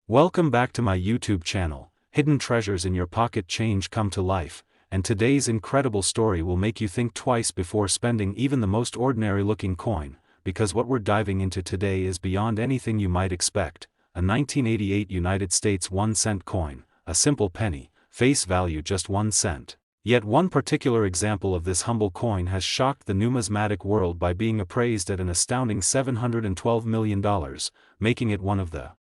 Welcome back to my YouTube channel. Hidden treasures in your pocket change come to life, and today's incredible story will make you think twice before spending even the most ordinary looking coin, because what we're diving into today is beyond anything you might expect. A 1988 United States 1-cent coin, a simple penny, face value just 1 cent. Yet one particular example of this humble coin has shocked the numismatic world by being appraised at an astounding $712 million, making it one of the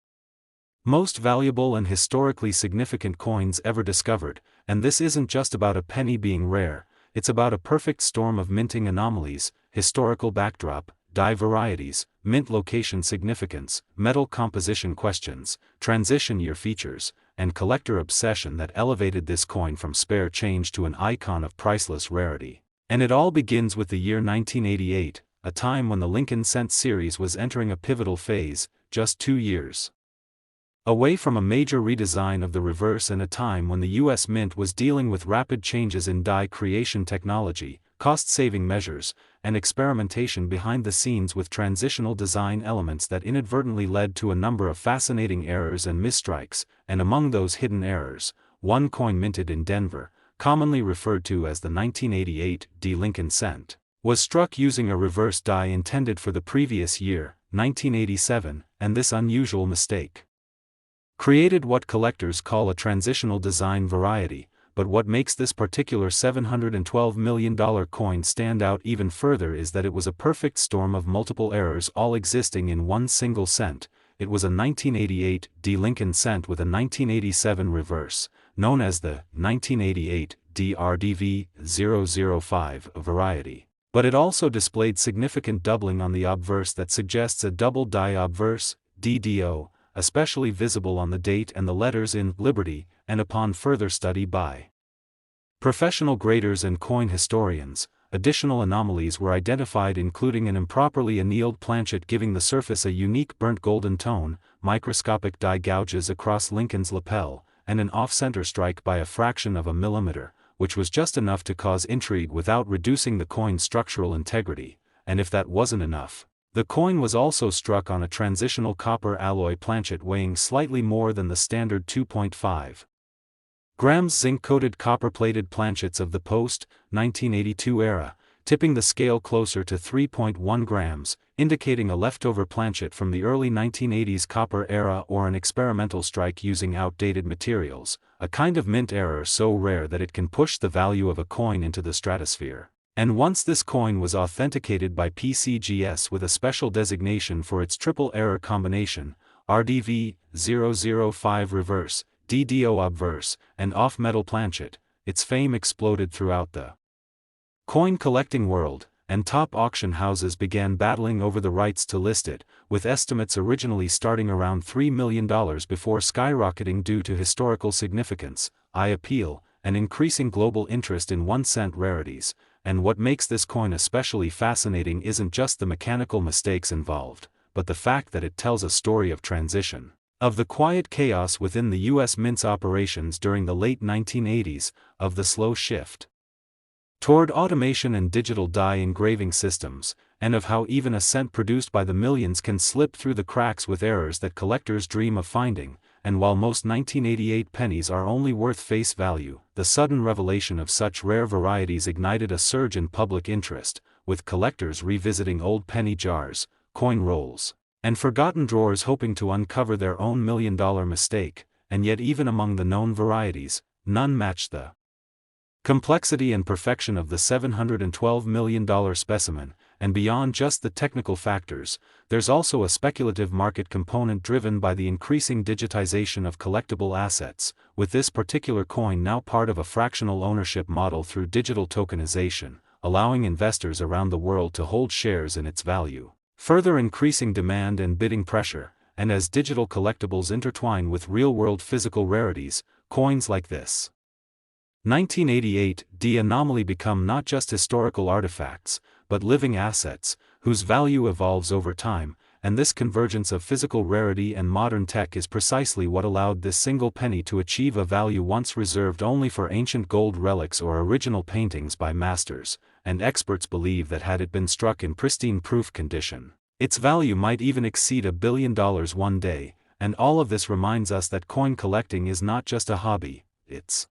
most valuable and historically significant coins ever discovered. And this isn't just about a penny being rare, it's about a perfect storm of minting anomalies, historical backdrop, die varieties, mint location significance, metal composition questions, transition year features, and collector obsession that elevated this coin from spare change to an icon of priceless rarity. And it all begins with the year 1988, a time when the Lincoln Cent series was entering a pivotal phase, just 2 years away from a major redesign of the reverse, and a time when the U.S. Mint was dealing with rapid changes in die creation technology, cost-saving measures, and experimentation behind the scenes with transitional design elements that inadvertently led to a number of fascinating errors and misstrikes. And among those hidden errors, one coin minted in Denver, commonly referred to as the 1988 Lincoln Cent, was struck using a reverse die intended for the previous year, 1987, and this unusual mistake created what collectors call a transitional design variety. But what makes this particular $712 million coin stand out even further is that it was a perfect storm of multiple errors all existing in one single cent. It was a 1988 Lincoln Cent with a 1987 reverse, known as the 1988 RDV 005 variety. But it also displayed significant doubling on the obverse that suggests a double die obverse, DDO, especially visible on the date and the letters in Liberty, and upon further study by professional graders and coin historians, additional anomalies were identified, including an improperly annealed planchet giving the surface a unique burnt golden tone, microscopic die gouges across Lincoln's lapel, and an off-center strike by a fraction of a millimeter, which was just enough to cause intrigue without reducing the coin's structural integrity. And if that wasn't enough, the coin was also struck on a transitional copper alloy planchet weighing slightly more than the standard 2.5 grams zinc-coated copper-plated planchets of the post-1982 era, tipping the scale closer to 3.1 grams, indicating a leftover planchet from the early 1980s copper era or an experimental strike using outdated materials, a kind of mint error so rare that it can push the value of a coin into the stratosphere. And once this coin was authenticated by PCGS with a special designation for its triple error combination, RDV 005 reverse, DDO obverse, and off-metal planchet, its fame exploded throughout the coin collecting world, and top auction houses began battling over the rights to list it, with estimates originally starting around $3 million before skyrocketing due to historical significance, eye appeal, and increasing global interest in 1-cent rarities. And what makes this coin especially fascinating isn't just the mechanical mistakes involved, but the fact that it tells a story of transition, of the quiet chaos within the U.S. Mint's operations during the late 1980s, of the slow shift toward automation and digital die engraving systems, and of how even a cent produced by the millions can slip through the cracks with errors that collectors dream of finding. And while most 1988 pennies are only worth face value, the sudden revelation of such rare varieties ignited a surge in public interest, with collectors revisiting old penny jars, coin rolls, and forgotten drawers hoping to uncover their own million-dollar mistake. And yet even among the known varieties, none matched the complexity and perfection of the $712 million specimen. And beyond just the technical factors, there's also a speculative market component driven by the increasing digitization of collectible assets, with this particular coin now part of a fractional ownership model through digital tokenization, allowing investors around the world to hold shares in its value, further increasing demand and bidding pressure. And as digital collectibles intertwine with real-world physical rarities, coins like this 1988 anomaly become not just historical artifacts, but living assets, whose value evolves over time. And this convergence of physical rarity and modern tech is precisely what allowed this single penny to achieve a value once reserved only for ancient gold relics or original paintings by masters, and experts believe that had it been struck in pristine proof condition, its value might even exceed $1 billion one day. and all of this reminds us that coin collecting is not just a hobby, it's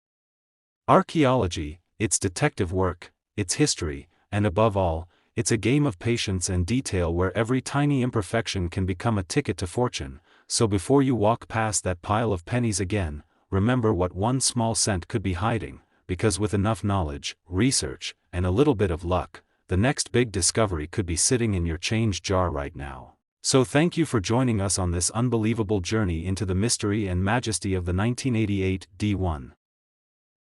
archaeology, it's detective work, it's history, and above all, it's a game of patience and detail where every tiny imperfection can become a ticket to fortune. So before you walk past that pile of pennies again, remember what one small cent could be hiding, because with enough knowledge, research, and a little bit of luck, the next big discovery could be sitting in your change jar right now. So thank you for joining us on this unbelievable journey into the mystery and majesty of the 1988 D1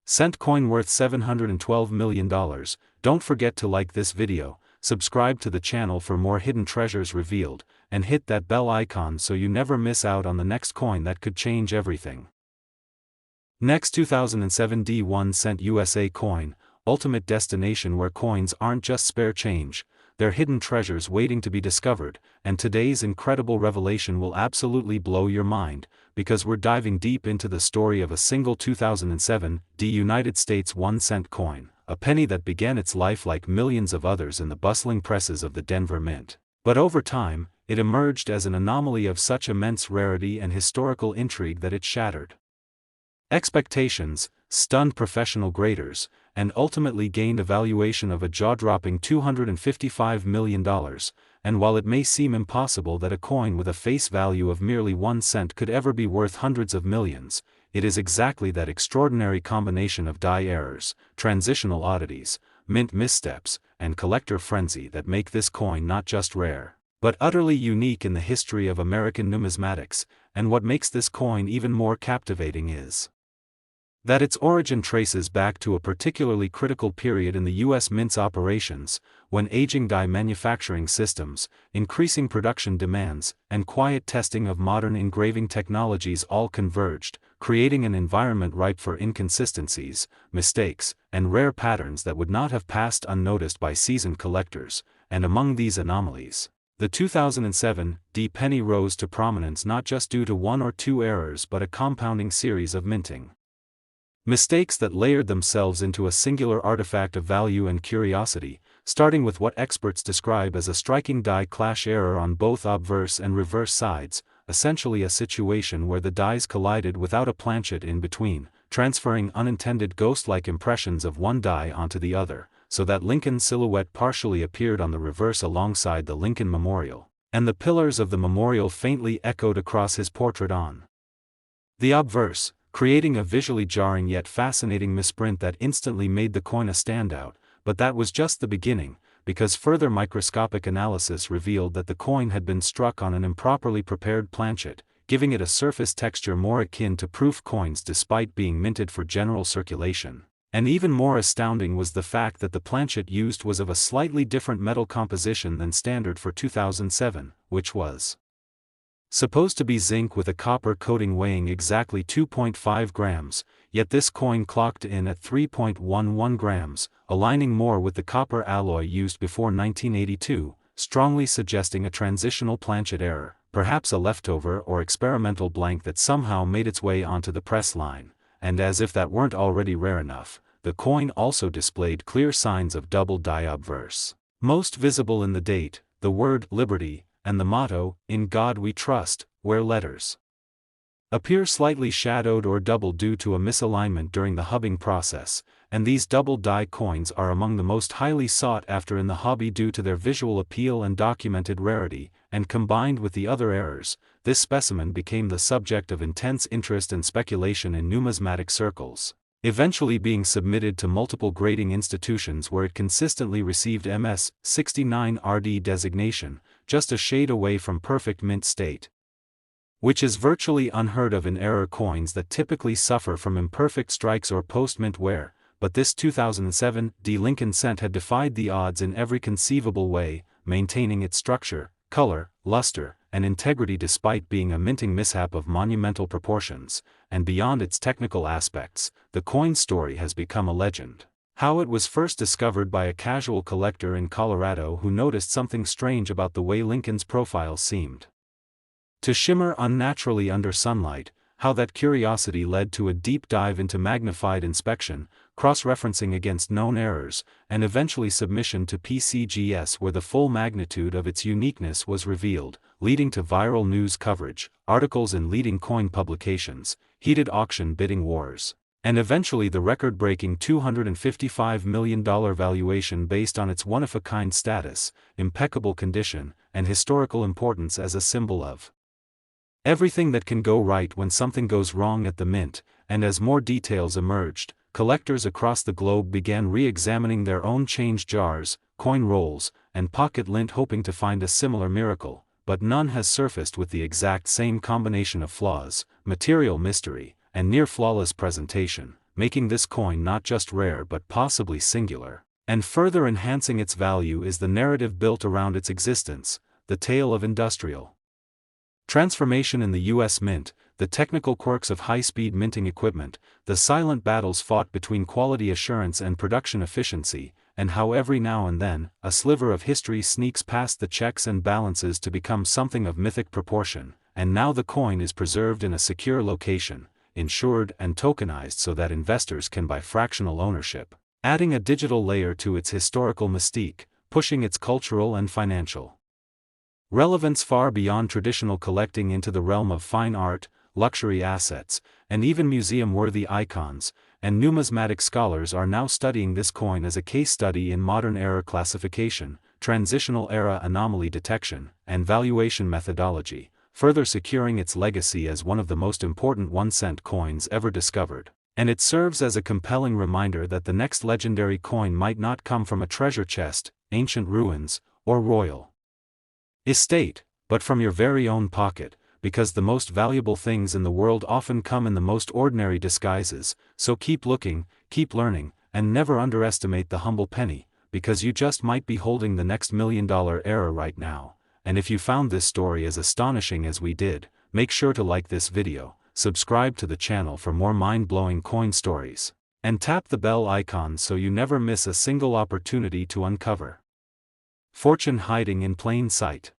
cent coin worth $712 million. Don't forget to like this video, subscribe to the channel for more hidden treasures revealed, and hit that bell icon so you never miss out on the next coin that could change everything. Next, 2007 D1 cent USA coin, ultimate destination where coins aren't just spare change, they're hidden treasures waiting to be discovered, and today's incredible revelation will absolutely blow your mind, because we're diving deep into the story of a single 2007 D United States 1 cent coin, a penny that began its life like millions of others in the bustling presses of the Denver Mint. But over time, it emerged as an anomaly of such immense rarity and historical intrigue that it shattered expectations, stunned professional graders, and ultimately gained a valuation of a jaw-dropping $255 million, and while it may seem impossible that a coin with a face value of merely 1 cent could ever be worth hundreds of millions, it is exactly that extraordinary combination of die errors, transitional oddities, mint missteps, and collector frenzy that make this coin not just rare, but utterly unique in the history of American numismatics. And what makes this coin even more captivating is that its origin traces back to a particularly critical period in the U.S. Mint's operations, when aging die manufacturing systems, increasing production demands, and quiet testing of modern engraving technologies all converged, creating an environment ripe for inconsistencies, mistakes, and rare patterns that would not have passed unnoticed by seasoned collectors. And among these anomalies, the 2007 D penny rose to prominence not just due to one or two errors but a compounding series of minting mistakes that layered themselves into a singular artifact of value and curiosity, starting with what experts describe as a striking die clash error on both obverse and reverse sides, essentially a situation where the dies collided without a planchet in between, transferring unintended ghost-like impressions of one die onto the other, so that Lincoln's silhouette partially appeared on the reverse alongside the Lincoln Memorial, and the pillars of the memorial faintly echoed across his portrait on the obverse, creating a visually jarring yet fascinating misprint that instantly made the coin a standout. But that was just the beginning, because further microscopic analysis revealed that the coin had been struck on an improperly prepared planchet, giving it a surface texture more akin to proof coins despite being minted for general circulation. And even more astounding was the fact that the planchet used was of a slightly different metal composition than standard for 2007, which was supposed to be zinc with a copper coating weighing exactly 2.5 grams, yet this coin clocked in at 3.11 grams, aligning more with the copper alloy used before 1982, strongly suggesting a transitional planchet error, perhaps a leftover or experimental blank that somehow made its way onto the press line. And as if that weren't already rare enough, the coin also displayed clear signs of double die obverse. Most visible in the date, the word Liberty, and the motto, "In God We Trust," where letters appear slightly shadowed or doubled due to a misalignment during the hubbing process, and these double die coins are among the most highly sought after in the hobby due to their visual appeal and documented rarity, and combined with the other errors, this specimen became the subject of intense interest and speculation in numismatic circles, eventually being submitted to multiple grading institutions where it consistently received MS 69 RD designation, just a shade away from perfect mint state, which is virtually unheard of in error coins that typically suffer from imperfect strikes or post-mint wear. But this 2007 D Lincoln cent had defied the odds in every conceivable way, maintaining its structure, color, luster, and integrity despite being a minting mishap of monumental proportions. And beyond its technical aspects, the coin's story has become a legend. How it was first discovered by a casual collector in Colorado who noticed something strange about the way Lincoln's profile seemed to shimmer unnaturally under sunlight, how that curiosity led to a deep dive into magnified inspection, cross-referencing against known errors, and eventually submission to PCGS where the full magnitude of its uniqueness was revealed, leading to viral news coverage, articles in leading coin publications, heated auction bidding wars, and eventually the record-breaking $255 million valuation based on its one-of-a-kind status, impeccable condition, and historical importance as a symbol of everything that can go right when something goes wrong at the mint. And as more details emerged, collectors across the globe began re-examining their own change jars, coin rolls, and pocket lint hoping to find a similar miracle, but none has surfaced with the exact same combination of flaws, material mystery, and near-flawless presentation, making this coin not just rare but possibly singular. And further enhancing its value is the narrative built around its existence, the tale of industrial transformation in the U.S. Mint, the technical quirks of high-speed minting equipment, the silent battles fought between quality assurance and production efficiency, and how every now and then, a sliver of history sneaks past the checks and balances to become something of mythic proportion, and now the coin is preserved in a secure location, insured and tokenized so that investors can buy fractional ownership, adding a digital layer to its historical mystique, pushing its cultural and financial relevance far beyond traditional collecting into the realm of fine art, luxury assets, and even museum-worthy icons, and numismatic scholars are now studying this coin as a case study in modern error classification, transitional era anomaly detection, and valuation methodology, further securing its legacy as one of the most important 1-cent coins ever discovered. And it serves as a compelling reminder that the next legendary coin might not come from a treasure chest, ancient ruins, or royal estate, but from your very own pocket, because the most valuable things in the world often come in the most ordinary disguises. So keep looking, keep learning, and never underestimate the humble penny, because you just might be holding the next $1 million era right now. And if you found this story as astonishing as we did, make sure to like this video, subscribe to the channel for more mind-blowing coin stories, and tap the bell icon so you never miss a single opportunity to uncover fortune hiding in plain sight.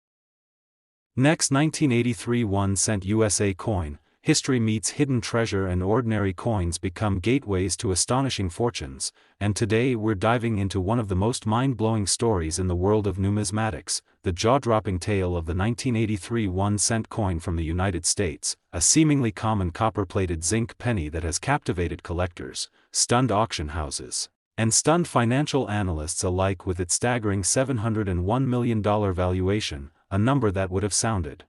Next, 1983 1-cent USA coin. History meets hidden treasure and ordinary coins become gateways to astonishing fortunes, and today we're diving into one of the most mind-blowing stories in the world of numismatics, the jaw-dropping tale of the 1983 1-cent coin from the United States, a seemingly common copper-plated zinc penny that has captivated collectors, stunned auction houses, and stunned financial analysts alike with its staggering $701 million valuation, a number that would have sounded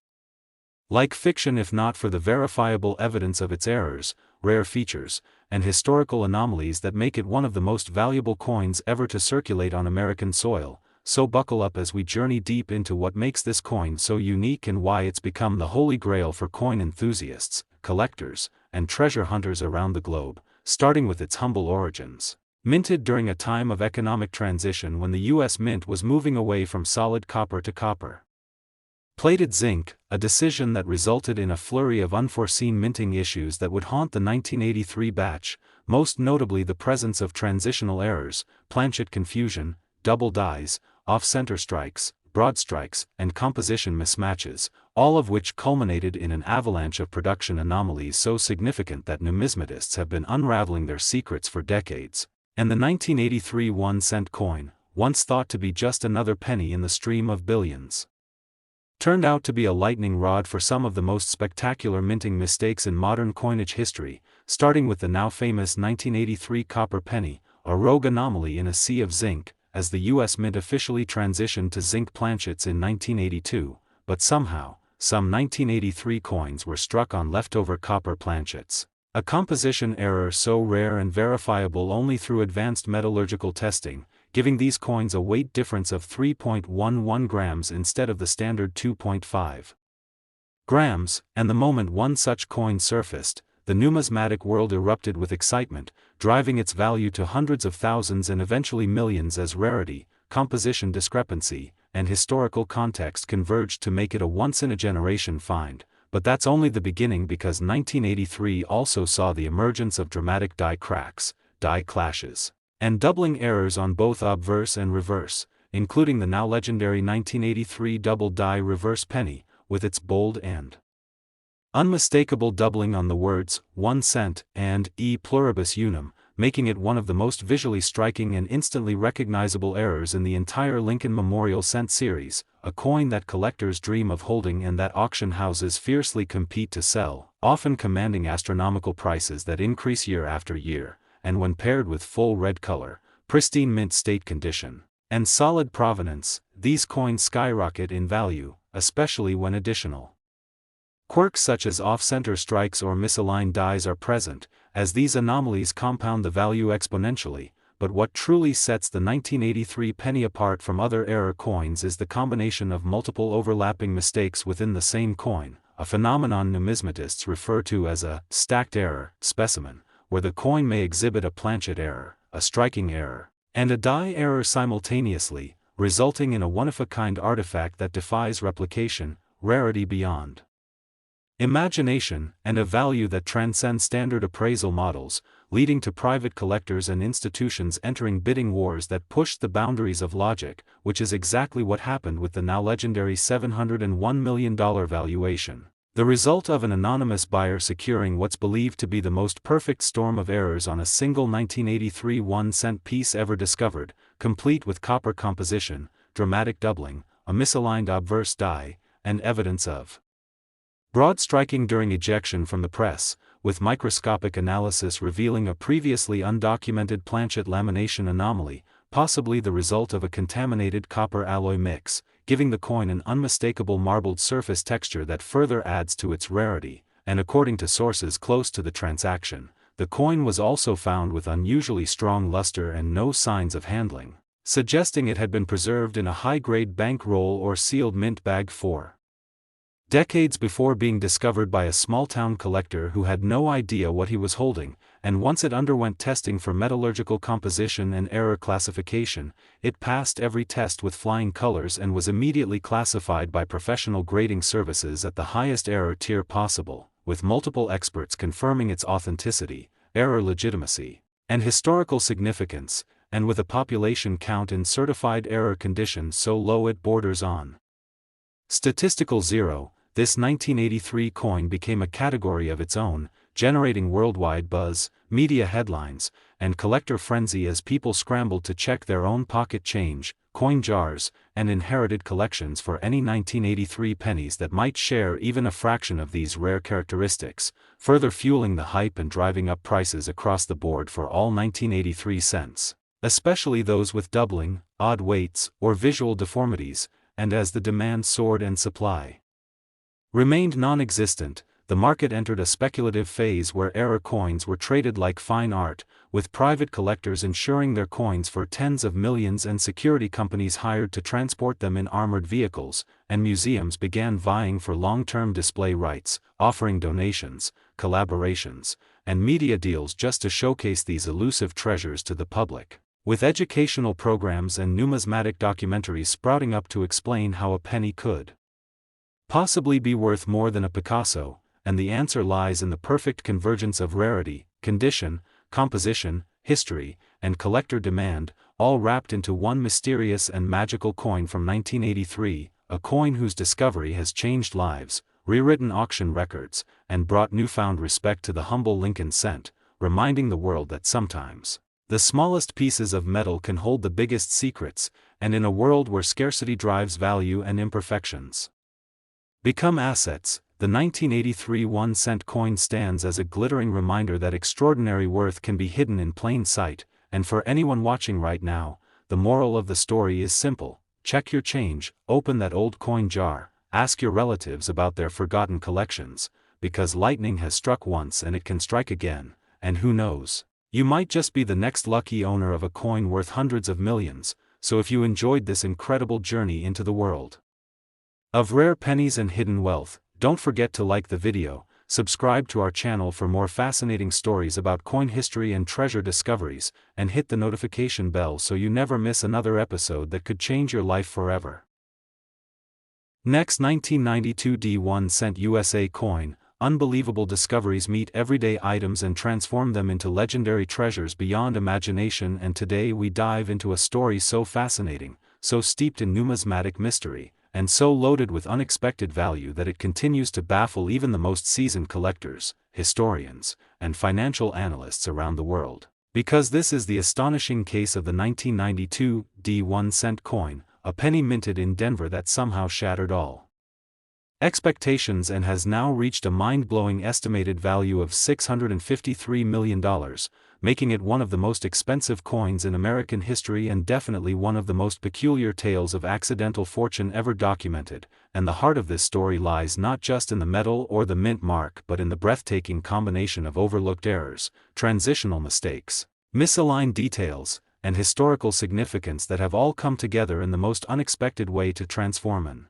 like fiction if not for the verifiable evidence of its errors, rare features, and historical anomalies that make it one of the most valuable coins ever to circulate on American soil. So buckle up as we journey deep into what makes this coin so unique and why it's become the holy grail for coin enthusiasts, collectors, and treasure hunters around the globe, starting with its humble origins. Minted during a time of economic transition when the U.S. Mint was moving away from solid copper to copper plated zinc, a decision that resulted in a flurry of unforeseen minting issues that would haunt the 1983 batch, most notably the presence of transitional errors, planchet confusion, double dies, off-center strikes, broad strikes, and composition mismatches, all of which culminated in an avalanche of production anomalies so significant that numismatists have been unraveling their secrets for decades. And the 1983 1-cent coin, once thought to be just another penny in the stream of billions, turned out to be a lightning rod for some of the most spectacular minting mistakes in modern coinage history, starting with the now famous 1983 copper penny, a rogue anomaly in a sea of zinc, as the U.S. Mint officially transitioned to zinc planchets in 1982, but somehow, some 1983 coins were struck on leftover copper planchets. A composition error so rare and verifiable only through advanced metallurgical testing, giving these coins a weight difference of 3.11 grams instead of the standard 2.5 grams, and the moment one such coin surfaced, the numismatic world erupted with excitement, driving its value to hundreds of thousands and eventually millions as rarity, composition discrepancy, and historical context converged to make it a once-in-a-generation find. But that's only the beginning, because 1983 also saw the emergence of dramatic die cracks, die clashes, and doubling errors on both obverse and reverse, including the now legendary 1983 double die reverse penny, with its bold and unmistakable doubling on the words 1 cent and e pluribus unum, making it one of the most visually striking and instantly recognizable errors in the entire Lincoln Memorial Cent series, a coin that collectors dream of holding and that auction houses fiercely compete to sell, often commanding astronomical prices that increase year after year, and when paired with full red color, pristine mint state condition, and solid provenance, these coins skyrocket in value, especially when additional quirks such as off-center strikes or misaligned dies are present, as these anomalies compound the value exponentially. But what truly sets the 1983 penny apart from other error coins is the combination of multiple overlapping mistakes within the same coin, a phenomenon numismatists refer to as a stacked error specimen, where the coin may exhibit a planchet error, a striking error, and a die error simultaneously, resulting in a one-of-a-kind artifact that defies replication, rarity beyond imagination, and a value that transcends standard appraisal models, leading to private collectors and institutions entering bidding wars that pushed the boundaries of logic, which is exactly what happened with the now legendary $701 million valuation. The result of an anonymous buyer securing what's believed to be the most perfect storm of errors on a single 1983 1-cent piece ever discovered, complete with copper composition, dramatic doubling, a misaligned obverse die, and evidence of broad striking during ejection from the press, with microscopic analysis revealing a previously undocumented planchet lamination anomaly, possibly the result of a contaminated copper alloy mix, giving the coin an unmistakable marbled surface texture that further adds to its rarity, and according to sources close to the transaction, the coin was also found with unusually strong luster and no signs of handling, suggesting it had been preserved in a high-grade bank roll or sealed mint bag for decades before being discovered by a small-town collector who had no idea what he was holding, and once it underwent testing for metallurgical composition and error classification, it passed every test with flying colors and was immediately classified by professional grading services at the highest error tier possible, with multiple experts confirming its authenticity, error legitimacy, and historical significance, and with a population count in certified error condition so low it borders on statistical zero. This 1983 coin became a category of its own, generating worldwide buzz, media headlines, and collector frenzy as people scrambled to check their own pocket change, coin jars, and inherited collections for any 1983 pennies that might share even a fraction of these rare characteristics, further fueling the hype and driving up prices across the board for all 1983 cents, especially those with doubling, odd weights, or visual deformities, and as the demand soared and supply remained non-existent, the market entered a speculative phase where error coins were traded like fine art, with private collectors insuring their coins for tens of millions and security companies hired to transport them in armored vehicles, and museums began vying for long-term display rights, offering donations, collaborations, and media deals just to showcase these elusive treasures to the public, with educational programs and numismatic documentaries sprouting up to explain how a penny could possibly be worth more than a Picasso, and the answer lies in the perfect convergence of rarity, condition, composition, history, and collector demand, all wrapped into one mysterious and magical coin from 1983, a coin whose discovery has changed lives, rewritten auction records, and brought newfound respect to the humble Lincoln cent, reminding the world that sometimes the smallest pieces of metal can hold the biggest secrets, and in a world where scarcity drives value and imperfections become assets, the 1983 1-cent coin stands as a glittering reminder that extraordinary worth can be hidden in plain sight, and for anyone watching right now, the moral of the story is simple: check your change, open that old coin jar, ask your relatives about their forgotten collections, because lightning has struck once and it can strike again, and who knows, you might just be the next lucky owner of a coin worth hundreds of millions. So if you enjoyed this incredible journey into the world of rare pennies and hidden wealth, don't forget to like the video, subscribe to our channel for more fascinating stories about coin history and treasure discoveries, and hit the notification bell so you never miss another episode that could change your life forever. Next, 1992 D1-cent USA coin. Unbelievable discoveries meet everyday items and transform them into legendary treasures beyond imagination, and today we dive into a story so fascinating, so steeped in numismatic mystery, and so loaded with unexpected value that it continues to baffle even the most seasoned collectors, historians, and financial analysts around the world. Because this is the astonishing case of the 1992 1-cent coin, a penny minted in Denver that somehow shattered all expectations and has now reached a mind-blowing estimated value of $653 million, making it one of the most expensive coins in American history and definitely one of the most peculiar tales of accidental fortune ever documented. And the heart of this story lies not just in the metal or the mint mark but in the breathtaking combination of overlooked errors, transitional mistakes, misaligned details, and historical significance that have all come together in the most unexpected way to transform an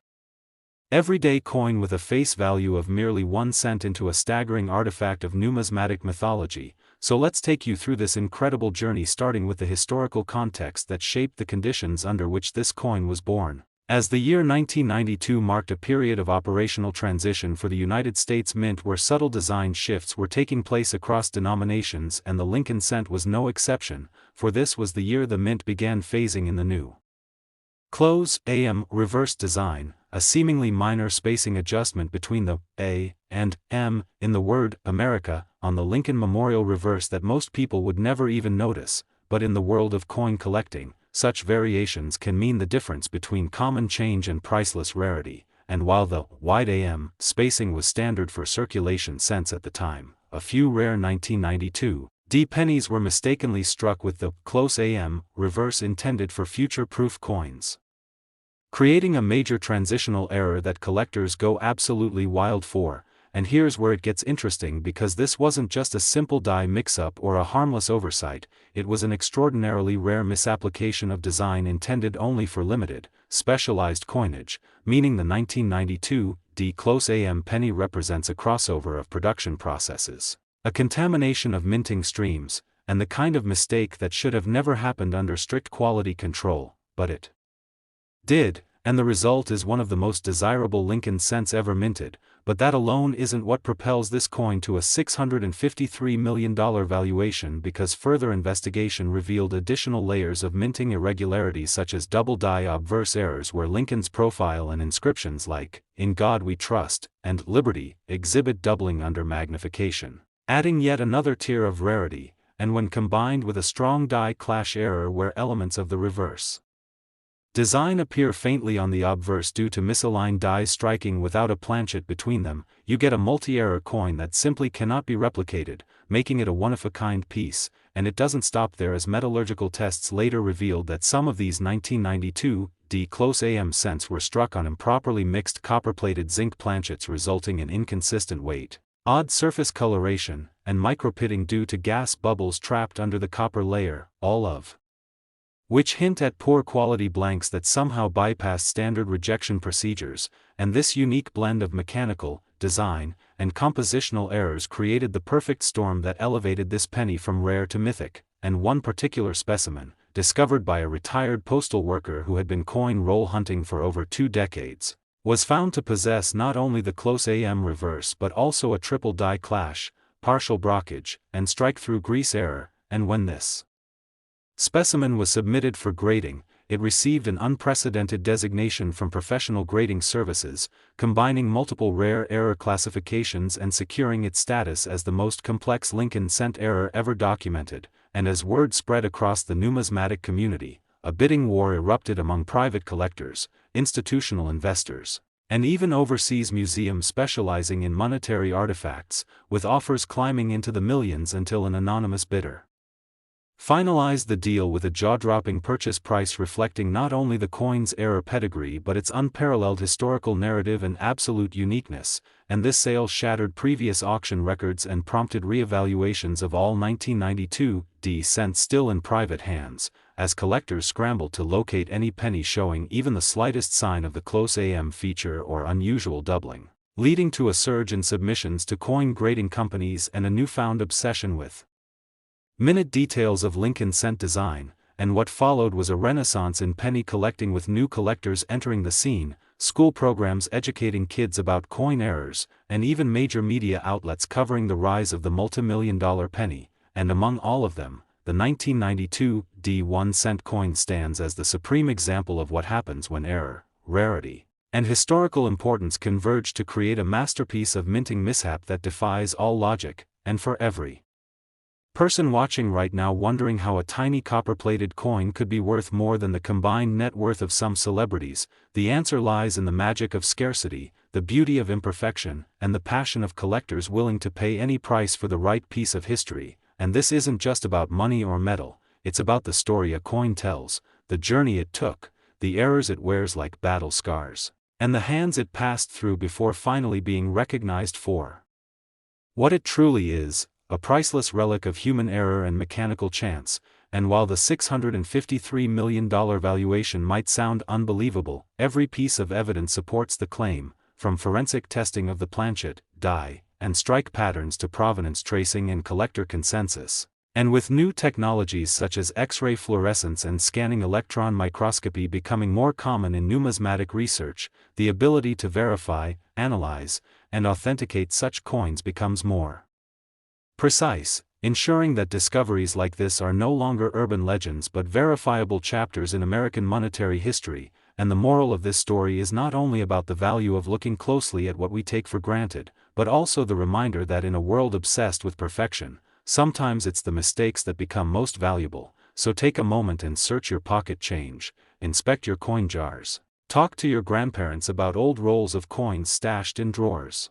everyday coin with a face value of merely 1 cent into a staggering artifact of numismatic mythology. So let's take you through this incredible journey, starting with the historical context that shaped the conditions under which this coin was born. As the year 1992 marked a period of operational transition for the United States Mint where subtle design shifts were taking place across denominations, and the Lincoln cent was no exception, for this was the year the Mint began phasing in the new close AM reverse design, a seemingly minor spacing adjustment between the A and M in the word America on the Lincoln Memorial reverse that most people would never even notice, but in the world of coin collecting, such variations can mean the difference between common change and priceless rarity. And while the wide AM spacing was standard for circulation cents at the time, a few rare 1992 pennies were mistakenly struck with the close AM reverse intended for future-proof coins, creating a major transitional error that collectors go absolutely wild for. And here's where it gets interesting, because this wasn't just a simple die mix-up or a harmless oversight, it was an extraordinarily rare misapplication of design intended only for limited, specialized coinage, meaning the 1992 close AM penny represents a crossover of production processes, a contamination of minting streams, and the kind of mistake that should have never happened under strict quality control, but it did. And the result is one of the most desirable Lincoln cents ever minted. But that alone isn't what propels this coin to a $653 million valuation, because further investigation revealed additional layers of minting irregularities such as double die obverse errors where Lincoln's profile and inscriptions like, "In God We Trust," and "Liberty," exhibit doubling under magnification, adding yet another tier of rarity, and when combined with a strong die clash error where elements of the reverse design appear faintly on the obverse due to misaligned dies striking without a planchet between them, you get a multi-error coin that simply cannot be replicated, making it a one-of-a-kind piece. And it doesn't stop there, as metallurgical tests later revealed that some of these 1992 close AM cents were struck on improperly mixed copper-plated zinc planchets, resulting in inconsistent weight, odd surface coloration, and micropitting due to gas bubbles trapped under the copper layer, all of which hint at poor quality blanks that somehow bypass standard rejection procedures. And this unique blend of mechanical, design, and compositional errors created the perfect storm that elevated this penny from rare to mythic. And one particular specimen, discovered by a retired postal worker who had been coin roll hunting for over 2 decades, was found to possess not only the close AM reverse but also a triple die clash, partial brockage, and strike-through grease error. And when this specimen was submitted for grading, it received an unprecedented designation from Professional Grading Services, combining multiple rare error classifications and securing its status as the most complex Lincoln cent error ever documented. And as word spread across the numismatic community, a bidding war erupted among private collectors, institutional investors, and even overseas museums specializing in monetary artifacts, with offers climbing into the millions until an anonymous bidder finalized the deal with a jaw-dropping purchase price reflecting not only the coin's error pedigree but its unparalleled historical narrative and absolute uniqueness. And this sale shattered previous auction records and prompted re-evaluations of all 1992 cents still in private hands, as collectors scrambled to locate any penny showing even the slightest sign of the close AM feature or unusual doubling, leading to a surge in submissions to coin grading companies and a newfound obsession with minute details of Lincoln cent design. And what followed was a renaissance in penny collecting, with new collectors entering the scene, school programs educating kids about coin errors, and even major media outlets covering the rise of the multimillion-dollar penny. And among all of them, the 1992 1-cent coin stands as the supreme example of what happens when error, rarity, and historical importance converge to create a masterpiece of minting mishap that defies all logic. And for every Person watching right now wondering how a tiny copper-plated coin could be worth more than the combined net worth of some celebrities. The answer lies in the magic of scarcity, the beauty of imperfection, and the passion of collectors willing to pay any price for the right piece of history. And this isn't just about money or metal, it's about the story a coin tells, the journey it took, the errors it wears like battle scars, and the hands it passed through before finally being recognized for what it truly is, a priceless relic of human error and mechanical chance. And while the $653 million valuation might sound unbelievable, every piece of evidence supports the claim, from forensic testing of the planchet, die, and strike patterns to provenance tracing and collector consensus. And with new technologies such as X-ray fluorescence and scanning electron microscopy becoming more common in numismatic research, the ability to verify, analyze, and authenticate such coins becomes more precise, ensuring that discoveries like this are no longer urban legends but verifiable chapters in American monetary history. And the moral of this story is not only about the value of looking closely at what we take for granted, but also the reminder that in a world obsessed with perfection, sometimes it's the mistakes that become most valuable. So take a moment and search your pocket change, inspect your coin jars, talk to your grandparents about old rolls of coins stashed in drawers.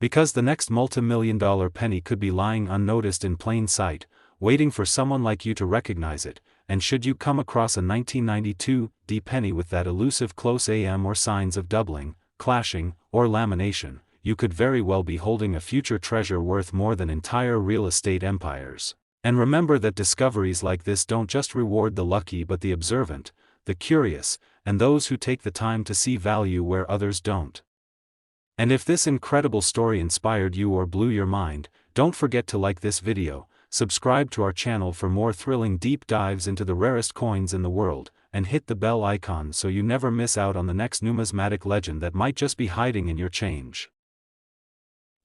Because the next multi-million-dollar penny could be lying unnoticed in plain sight, waiting for someone like you to recognize it. And should you come across a 1992 D penny with that elusive close AM or signs of doubling, clashing, or lamination, you could very well be holding a future treasure worth more than entire real estate empires. And remember that discoveries like this don't just reward the lucky but the observant, the curious, and those who take the time to see value where others don't. And if this incredible story inspired you or blew your mind, don't forget to like this video, subscribe to our channel for more thrilling deep dives into the rarest coins in the world, and hit the bell icon so you never miss out on the next numismatic legend that might just be hiding in your change.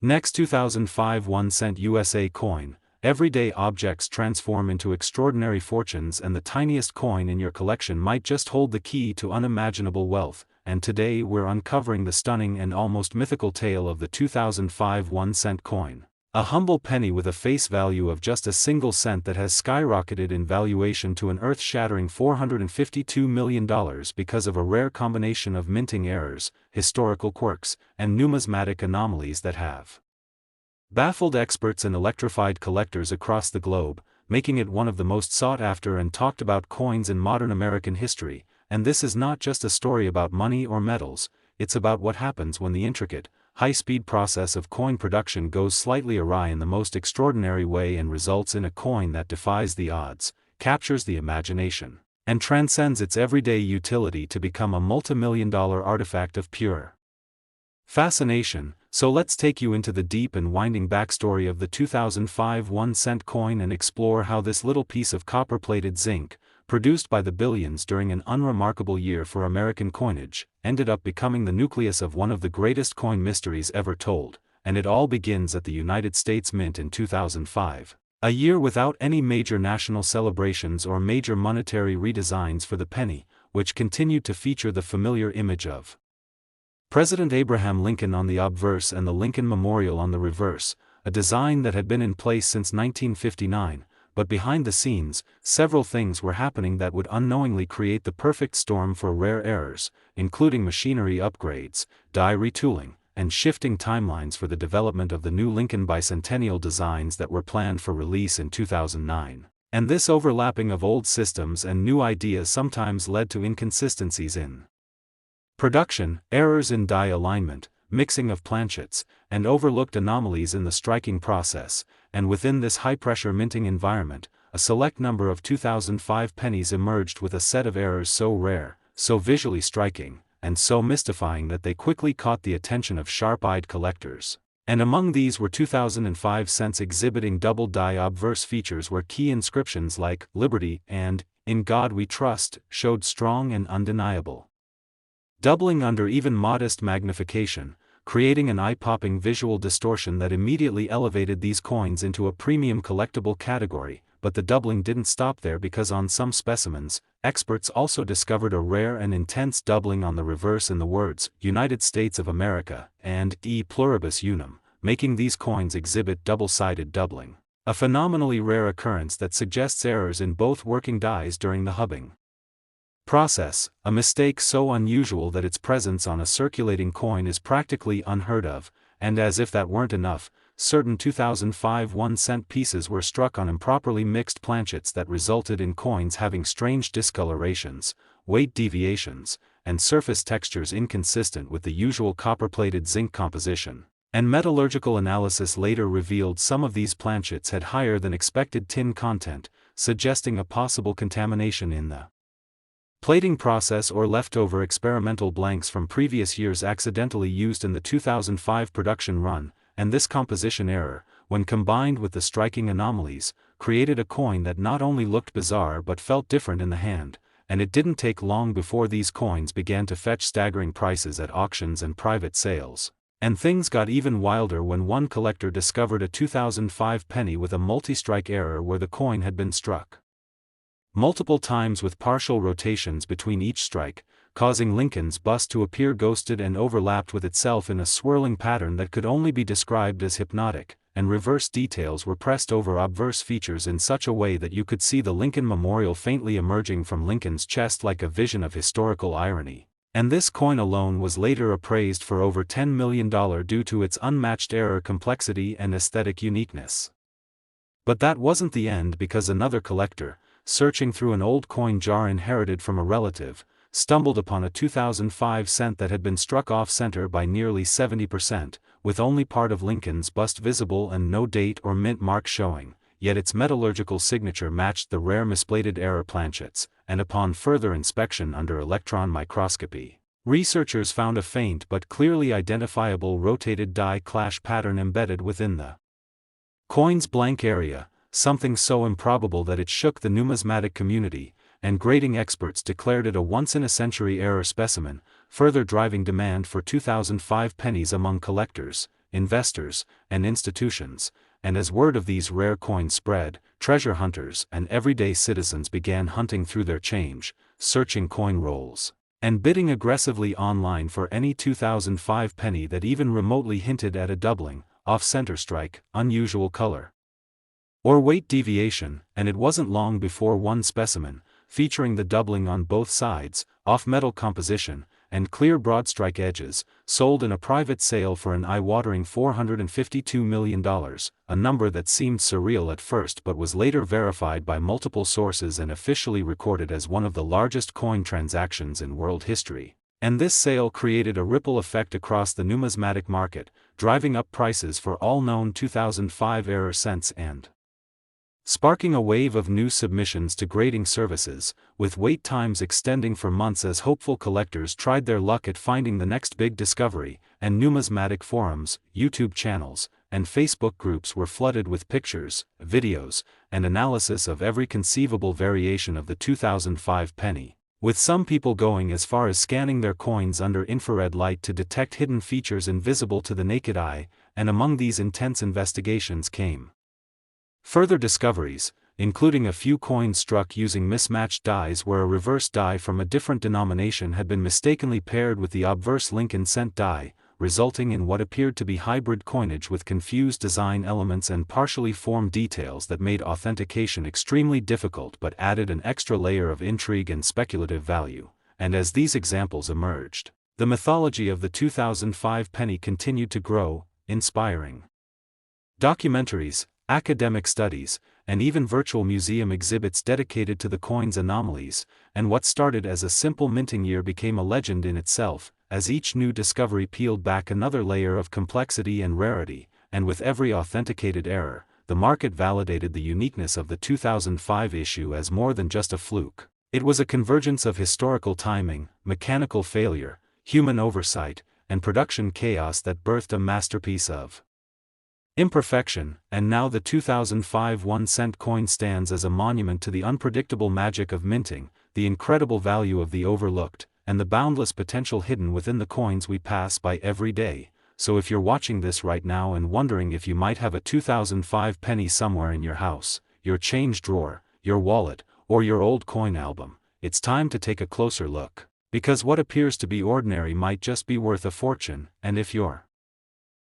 Next 2005 1-cent USA coin. Everyday objects transform into extraordinary fortunes, and the tiniest coin in your collection might just hold the key to unimaginable wealth. And today we're uncovering the stunning and almost mythical tale of the 2005 1-cent coin. A humble penny with a face value of just a single cent that has skyrocketed in valuation to an earth-shattering $452 million because of a rare combination of minting errors, historical quirks, and numismatic anomalies that have baffled experts and electrified collectors across the globe, making it one of the most sought-after and talked-about coins in modern American history. And this is not just a story about money or metals, it's about what happens when the intricate, high-speed process of coin production goes slightly awry in the most extraordinary way and results in a coin that defies the odds, captures the imagination, and transcends its everyday utility to become a multi-million-dollar artifact of pure fascination. So let's take you into the deep and winding backstory of the 2005 1-cent coin and explore how this little piece of copper-plated zinc, produced by the billions during an unremarkable year for American coinage, ended up becoming the nucleus of one of the greatest coin mysteries ever told. And it all begins at the United States Mint in 2005, a year without any major national celebrations or major monetary redesigns for the penny, which continued to feature the familiar image of President Abraham Lincoln on the obverse and the Lincoln Memorial on the reverse, a design that had been in place since 1959. But behind the scenes, several things were happening that would unknowingly create the perfect storm for rare errors, including machinery upgrades, die retooling, and shifting timelines for the development of the new Lincoln bicentennial designs that were planned for release in 2009. And this overlapping of old systems and new ideas sometimes led to inconsistencies in production, errors in die alignment, mixing of planchets, and overlooked anomalies in the striking process. And within this high-pressure minting environment, a select number of 2005 pennies emerged with a set of errors so rare, so visually striking, and so mystifying that they quickly caught the attention of sharp-eyed collectors. And among these were 2005 cents exhibiting double die obverse features where key inscriptions like "Liberty" and "In God We Trust" showed strong and undeniable doubling under even modest magnification, creating an eye-popping visual distortion that immediately elevated these coins into a premium collectible category. But the doubling didn't stop there, because on some specimens, experts also discovered a rare and intense doubling on the reverse in the words "United States of America" and "E pluribus unum," making these coins exhibit double-sided doubling. A phenomenally rare occurrence that suggests errors in both working dies during the hubbing process, a mistake so unusual that its presence on a circulating coin is practically unheard of, and as if that weren't enough, certain 2005 1-cent pieces were struck on improperly mixed planchets that resulted in coins having strange discolorations, weight deviations, and surface textures inconsistent with the usual copper-plated zinc composition. And metallurgical analysis later revealed some of these planchets had higher than expected tin content, suggesting a possible contamination in the plating process or leftover experimental blanks from previous years accidentally used in the 2005 production run, and this composition error, when combined with the striking anomalies, created a coin that not only looked bizarre but felt different in the hand, and it didn't take long before these coins began to fetch staggering prices at auctions and private sales. And things got even wilder when one collector discovered a 2005 penny with a multi-strike error where the coin had been struck multiple times with partial rotations between each strike, causing Lincoln's bust to appear ghosted and overlapped with itself in a swirling pattern that could only be described as hypnotic, and reverse details were pressed over obverse features in such a way that you could see the Lincoln memorial faintly emerging from Lincoln's chest like a vision of historical irony. And this coin alone was later appraised for over $10 million due to its unmatched error complexity and aesthetic uniqueness. But that wasn't the end, because another collector, searching through an old coin jar inherited from a relative, stumbled upon a 2005 cent that had been struck off-center by nearly 70%, with only part of Lincoln's bust visible and no date or mint mark showing, yet its metallurgical signature matched the rare misplated error planchets, and upon further inspection under electron microscopy, researchers found a faint but clearly identifiable rotated die clash pattern embedded within the coin's blank area, something so improbable that it shook the numismatic community, and grading experts declared it a once-in-a-century error specimen, further driving demand for 2005 pennies among collectors, investors, and institutions. And as word of these rare coins spread, treasure hunters and everyday citizens began hunting through their change, searching coin rolls, and bidding aggressively online for any 2005 penny that even remotely hinted at a doubling, off-center strike, unusual color, or weight deviation. And it wasn't long before one specimen, featuring the doubling on both sides, off-metal composition, and clear broad-strike edges, sold in a private sale for an eye-watering $452 million, a number that seemed surreal at first but was later verified by multiple sources and officially recorded as one of the largest coin transactions in world history. And this sale created a ripple effect across the numismatic market, driving up prices for all known 2005 error cents and sparking a wave of new submissions to grading services, with wait times extending for months as hopeful collectors tried their luck at finding the next big discovery. And numismatic forums, YouTube channels, and Facebook groups were flooded with pictures, videos, and analysis of every conceivable variation of the 2005 penny, with some people going as far as scanning their coins under infrared light to detect hidden features invisible to the naked eye. And among these intense investigations came further discoveries, including a few coins struck using mismatched dies where a reverse die from a different denomination had been mistakenly paired with the obverse Lincoln cent die, resulting in what appeared to be hybrid coinage with confused design elements and partially formed details that made authentication extremely difficult but added an extra layer of intrigue and speculative value. And as these examples emerged, the mythology of the 2005 penny continued to grow, inspiring documentaries, academic studies, and even virtual museum exhibits dedicated to the coin's anomalies. And what started as a simple minting year became a legend in itself, as each new discovery peeled back another layer of complexity and rarity. And with every authenticated error, the market validated the uniqueness of the 2005 issue as more than just a fluke. It was a convergence of historical timing, mechanical failure, human oversight, and production chaos that birthed a masterpiece of imperfection. And now the 2005 1-cent coin stands as a monument to the unpredictable magic of minting, the incredible value of the overlooked, and the boundless potential hidden within the coins we pass by every day. So if you're watching this right now and wondering if you might have a 2005 penny somewhere in your house, your change drawer, your wallet, or your old coin album, it's time to take a closer look, because what appears to be ordinary might just be worth a fortune. And if you're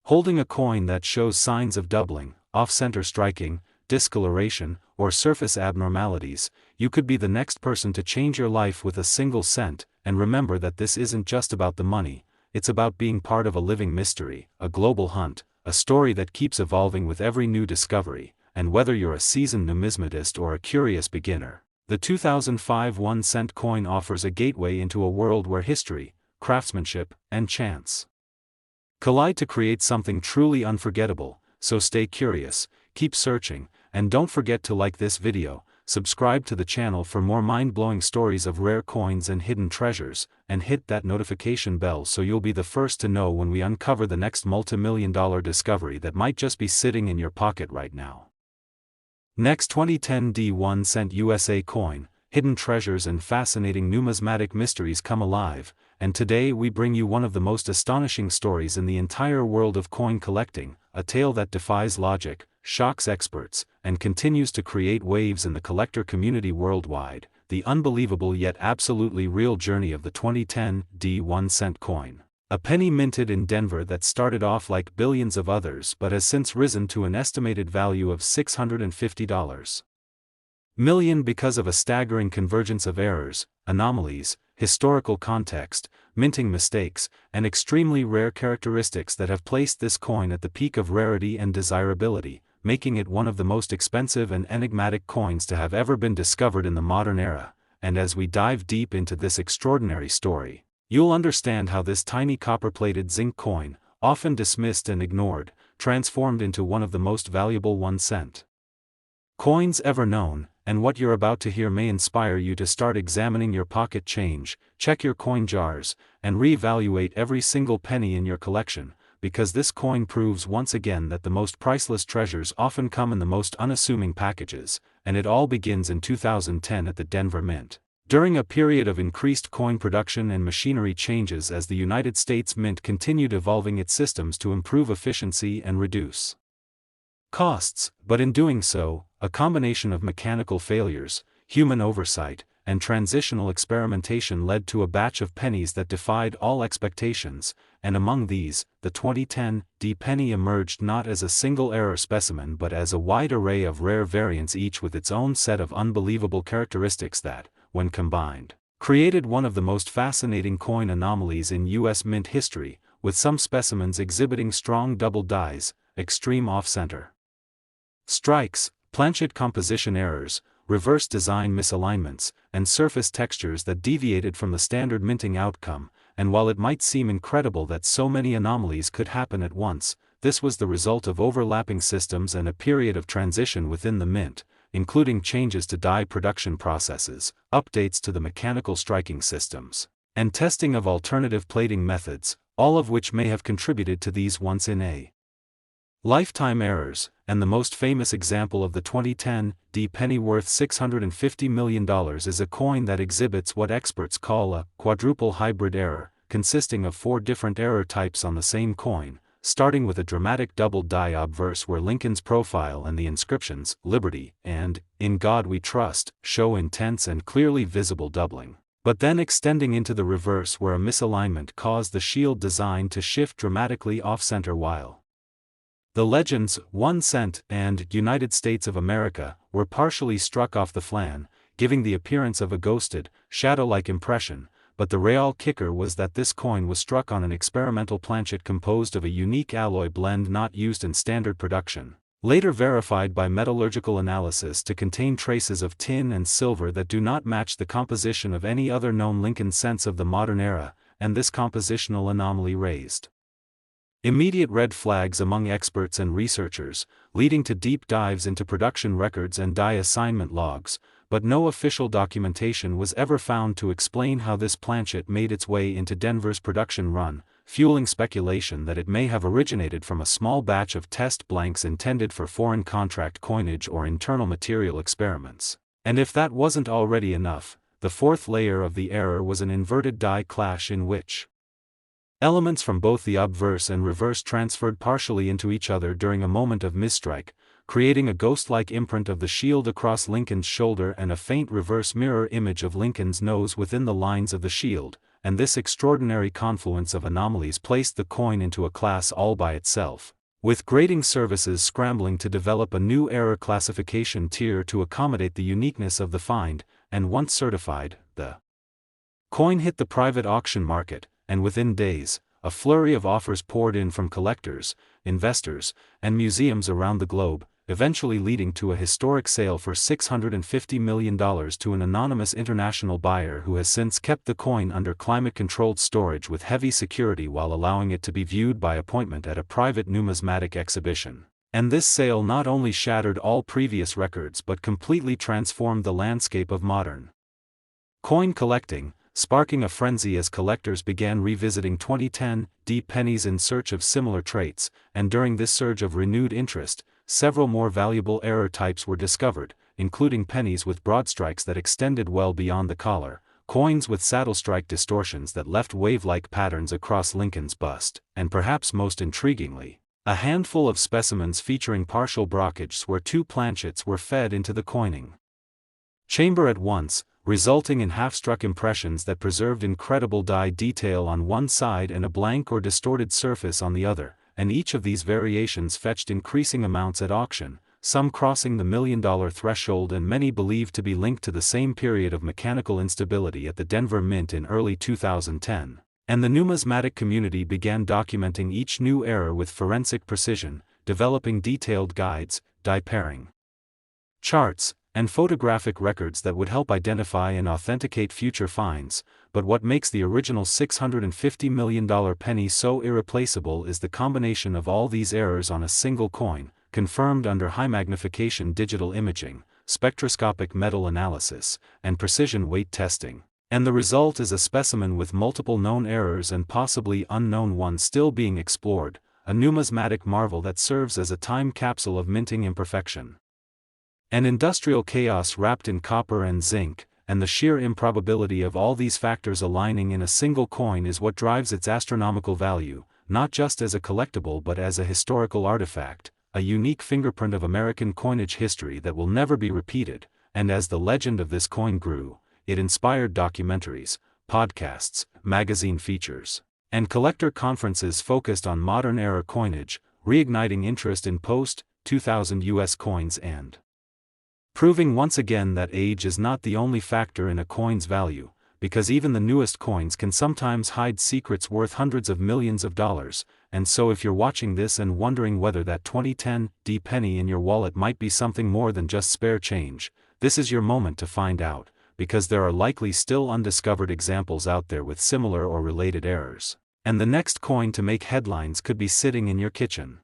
holding a coin that shows signs of doubling, off-center striking, discoloration, or surface abnormalities, you could be the next person to change your life with a single cent. And remember that this isn't just about the money, it's about being part of a living mystery, a global hunt, a story that keeps evolving with every new discovery. And whether you're a seasoned numismatist or a curious beginner, the 2005 1-cent coin offers a gateway into a world where history, craftsmanship, and chance collide to create something truly unforgettable. So stay curious, keep searching, and don't forget to like this video, subscribe to the channel for more mind-blowing stories of rare coins and hidden treasures, and hit that notification bell so you'll be the first to know when we uncover the next multi-million-dollar discovery that might just be sitting in your pocket right now. Next, 2010 1-cent USA coin, hidden treasures and fascinating numismatic mysteries come alive, and today we bring you one of the most astonishing stories in the entire world of coin collecting, a tale that defies logic, shocks experts, and continues to create waves in the collector community worldwide, the unbelievable yet absolutely real journey of the 2010 1-cent coin. A penny minted in Denver that started off like billions of others but has since risen to an estimated value of $650 million because of a staggering convergence of errors, anomalies, historical context, minting mistakes, and extremely rare characteristics that have placed this coin at the peak of rarity and desirability, making it one of the most expensive and enigmatic coins to have ever been discovered in the modern era. And as we dive deep into this extraordinary story, you'll understand how this tiny copper-plated zinc coin, often dismissed and ignored, transformed into one of the most valuable 1-cent coins ever known. And what you're about to hear may inspire you to start examining your pocket change, check your coin jars, and re-evaluate every single penny in your collection, because this coin proves once again that the most priceless treasures often come in the most unassuming packages. And it all begins in 2010 at the Denver Mint, during a period of increased coin production and machinery changes as the United States Mint continued evolving its systems to improve efficiency and reduce costs. But in doing so, a combination of mechanical failures, human oversight, and transitional experimentation led to a batch of pennies that defied all expectations. And among these, the 2010 penny emerged not as a single error specimen but as a wide array of rare variants, each with its own set of unbelievable characteristics that, when combined, created one of the most fascinating coin anomalies in U.S. mint history, with some specimens exhibiting strong double dies, extreme off-center strikes, planchet composition errors, reverse design misalignments, and surface textures that deviated from the standard minting outcome. And while it might seem incredible that so many anomalies could happen at once, this was the result of overlapping systems and a period of transition within the mint, including changes to die production processes, updates to the mechanical striking systems, and testing of alternative plating methods, all of which may have contributed to these once-in-a-lifetime errors. And the most famous example of the 2010 penny worth $650 million is a coin that exhibits what experts call a quadruple hybrid error, consisting of 4 different error types on the same coin, starting with a dramatic double die obverse where Lincoln's profile and the inscriptions, "Liberty" and "In God We Trust," show intense and clearly visible doubling, but then extending into the reverse where a misalignment caused the shield design to shift dramatically off-center, while the legends, 1 cent, and United States of America, were partially struck off the flan, giving the appearance of a ghosted, shadow-like impression. But the real kicker was that this coin was struck on an experimental planchet composed of a unique alloy blend not used in standard production, later verified by metallurgical analysis to contain traces of tin and silver that do not match the composition of any other known Lincoln cents of the modern era. And this compositional anomaly raised immediate red flags among experts and researchers, leading to deep dives into production records and die assignment logs. But no official documentation was ever found to explain how this planchet made its way into Denver's production run, fueling speculation that it may have originated from a small batch of test blanks intended for foreign contract coinage or internal material experiments. And if that wasn't already enough, the fourth layer of the error was an inverted die clash in which elements from both the obverse and reverse transferred partially into each other during a moment of misstrike, creating a ghost-like imprint of the shield across Lincoln's shoulder and a faint reverse mirror image of Lincoln's nose within the lines of the shield. And this extraordinary confluence of anomalies placed the coin into a class all by itself, with grading services scrambling to develop a new error classification tier to accommodate the uniqueness of the find, and once certified, the coin hit the private auction market, and within days, a flurry of offers poured in from collectors, investors, and museums around the globe, eventually leading to a historic sale for $650 million to an anonymous international buyer who has since kept the coin under climate-controlled storage with heavy security while allowing it to be viewed by appointment at a private numismatic exhibition. And this sale not only shattered all previous records but completely transformed the landscape of modern coin collecting, sparking a frenzy as collectors began revisiting 2010 pennies in search of similar traits, and during this surge of renewed interest, several more valuable error types were discovered, including pennies with broad strikes that extended well beyond the collar, coins with saddle strike distortions that left wave-like patterns across Lincoln's bust, and perhaps most intriguingly, a handful of specimens featuring partial brockage where two planchets were fed into the coining chamber at once, resulting in half-struck impressions that preserved incredible die detail on one side and a blank or distorted surface on the other, and each of these variations fetched increasing amounts at auction, some crossing the $1 million threshold and many believed to be linked to the same period of mechanical instability at the Denver Mint in early 2010. And the numismatic community began documenting each new error with forensic precision, developing detailed guides, die pairing charts, and photographic records that would help identify and authenticate future finds. But what makes the original $650 million penny so irreplaceable is the combination of all these errors on a single coin, confirmed under high-magnification digital imaging, spectroscopic metal analysis, and precision weight testing. And the result is a specimen with multiple known errors and possibly unknown ones still being explored, a numismatic marvel that serves as a time capsule of minting imperfection. An industrial chaos wrapped in copper and zinc, and the sheer improbability of all these factors aligning in a single coin is what drives its astronomical value, not just as a collectible but as a historical artifact, a unique fingerprint of American coinage history that will never be repeated. And as the legend of this coin grew, it inspired documentaries, podcasts, magazine features, and collector conferences focused on modern era coinage, reigniting interest in post-2000 US coins and proving once again that age is not the only factor in a coin's value, because even the newest coins can sometimes hide secrets worth hundreds of millions of dollars. And so if you're watching this and wondering whether that 2010 penny in your wallet might be something more than just spare change, this is your moment to find out, because there are likely still undiscovered examples out there with similar or related errors. And the next coin to make headlines could be sitting in your kitchen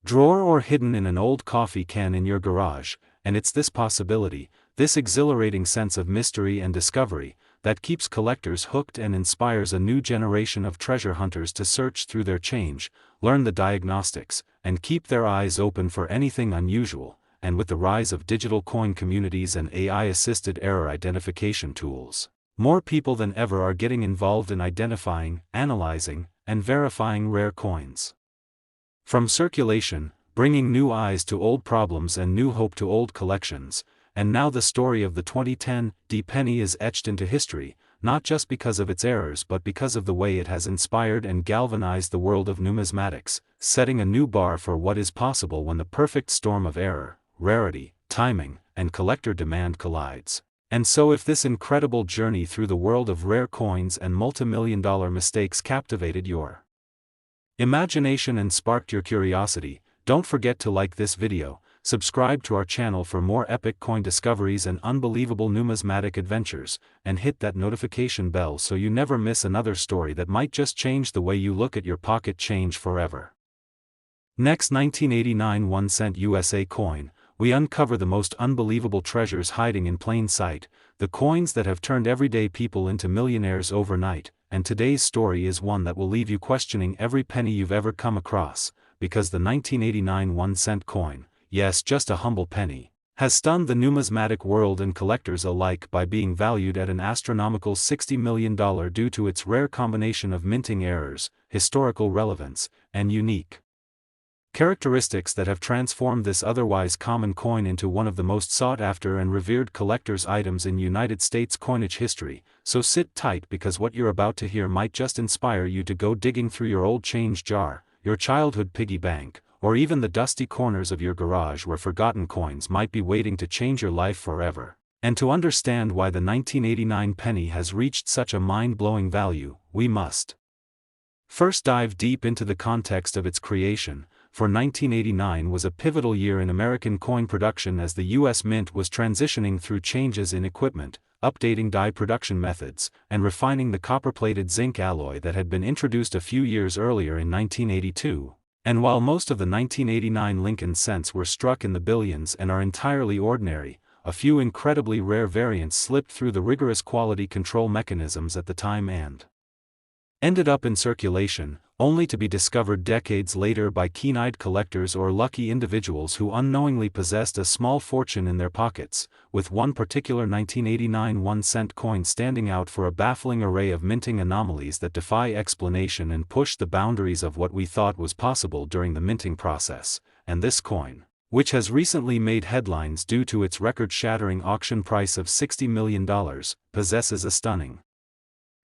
drawer or hidden in an old coffee can in your garage. And it's this possibility, this exhilarating sense of mystery and discovery, that keeps collectors hooked and inspires a new generation of treasure hunters to search through their change, learn the diagnostics, and keep their eyes open for anything unusual. And with the rise of digital coin communities and AI-assisted error identification tools, more people than ever are getting involved in identifying, analyzing, and verifying rare coins. From circulation, bringing new eyes to old problems and new hope to old collections, and now the story of the 2010 penny is etched into history, not just because of its errors but because of the way it has inspired and galvanized the world of numismatics, setting a new bar for what is possible when the perfect storm of error, rarity, timing, and collector demand collides. And so if this incredible journey through the world of rare coins and multimillion-dollar mistakes captivated your imagination and sparked your curiosity, don't forget to like this video, subscribe to our channel for more epic coin discoveries and unbelievable numismatic adventures, and hit that notification bell so you never miss another story that might just change the way you look at your pocket change forever. Next, 1989 1-cent USA coin, we uncover the most unbelievable treasures hiding in plain sight, the coins that have turned everyday people into millionaires overnight. And today's story is one that will leave you questioning every penny you've ever come across, because the 1989 1-cent coin, yes, just a humble penny, has stunned the numismatic world and collectors alike by being valued at an astronomical $60 million due to its rare combination of minting errors, historical relevance, and unique characteristics that have transformed this otherwise common coin into one of the most sought-after and revered collector's items in United States coinage history. So sit tight, because what you're about to hear might just inspire you to go digging through your old change jar, your childhood piggy bank, or even the dusty corners of your garage where forgotten coins might be waiting to change your life forever. And to understand why the 1989 penny has reached such a mind-blowing value, we must first dive deep into the context of its creation, for 1989 was a pivotal year in American coin production as the U.S. Mint was transitioning through changes in equipment, updating die production methods, and refining the copper-plated zinc alloy that had been introduced a few years earlier in 1982. And while most of the 1989 Lincoln cents were struck in the billions and are entirely ordinary, a few incredibly rare variants slipped through the rigorous quality control mechanisms at the time and ended up in circulation, only to be discovered decades later by keen-eyed collectors or lucky individuals who unknowingly possessed a small fortune in their pockets, with one particular 1989 1-cent coin standing out for a baffling array of minting anomalies that defy explanation and push the boundaries of what we thought was possible during the minting process. And this coin, which has recently made headlines due to its record-shattering auction price of $60 million, possesses a stunning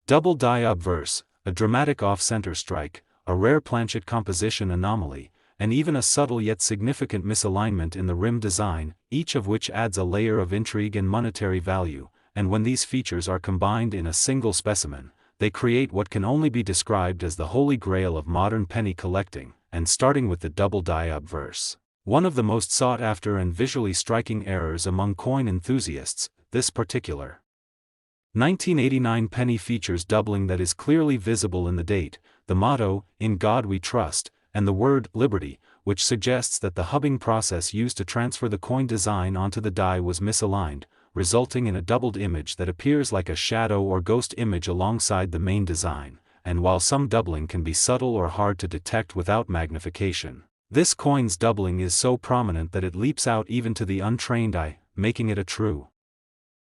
double die obverse, a dramatic off-center strike, a rare planchet composition anomaly, and even a subtle yet significant misalignment in the rim design, each of which adds a layer of intrigue and monetary value, and when these features are combined in a single specimen, they create what can only be described as the holy grail of modern penny collecting. And starting with the double die obverse, one of the most sought-after and visually striking errors among coin enthusiasts, this particular 1989 penny features doubling that is clearly visible in the date, the motto, "In God We Trust," and the word "Liberty," which suggests that the hubbing process used to transfer the coin design onto the die was misaligned, resulting in a doubled image that appears like a shadow or ghost image alongside the main design. And while some doubling can be subtle or hard to detect without magnification, this coin's doubling is so prominent that it leaps out even to the untrained eye, making it a true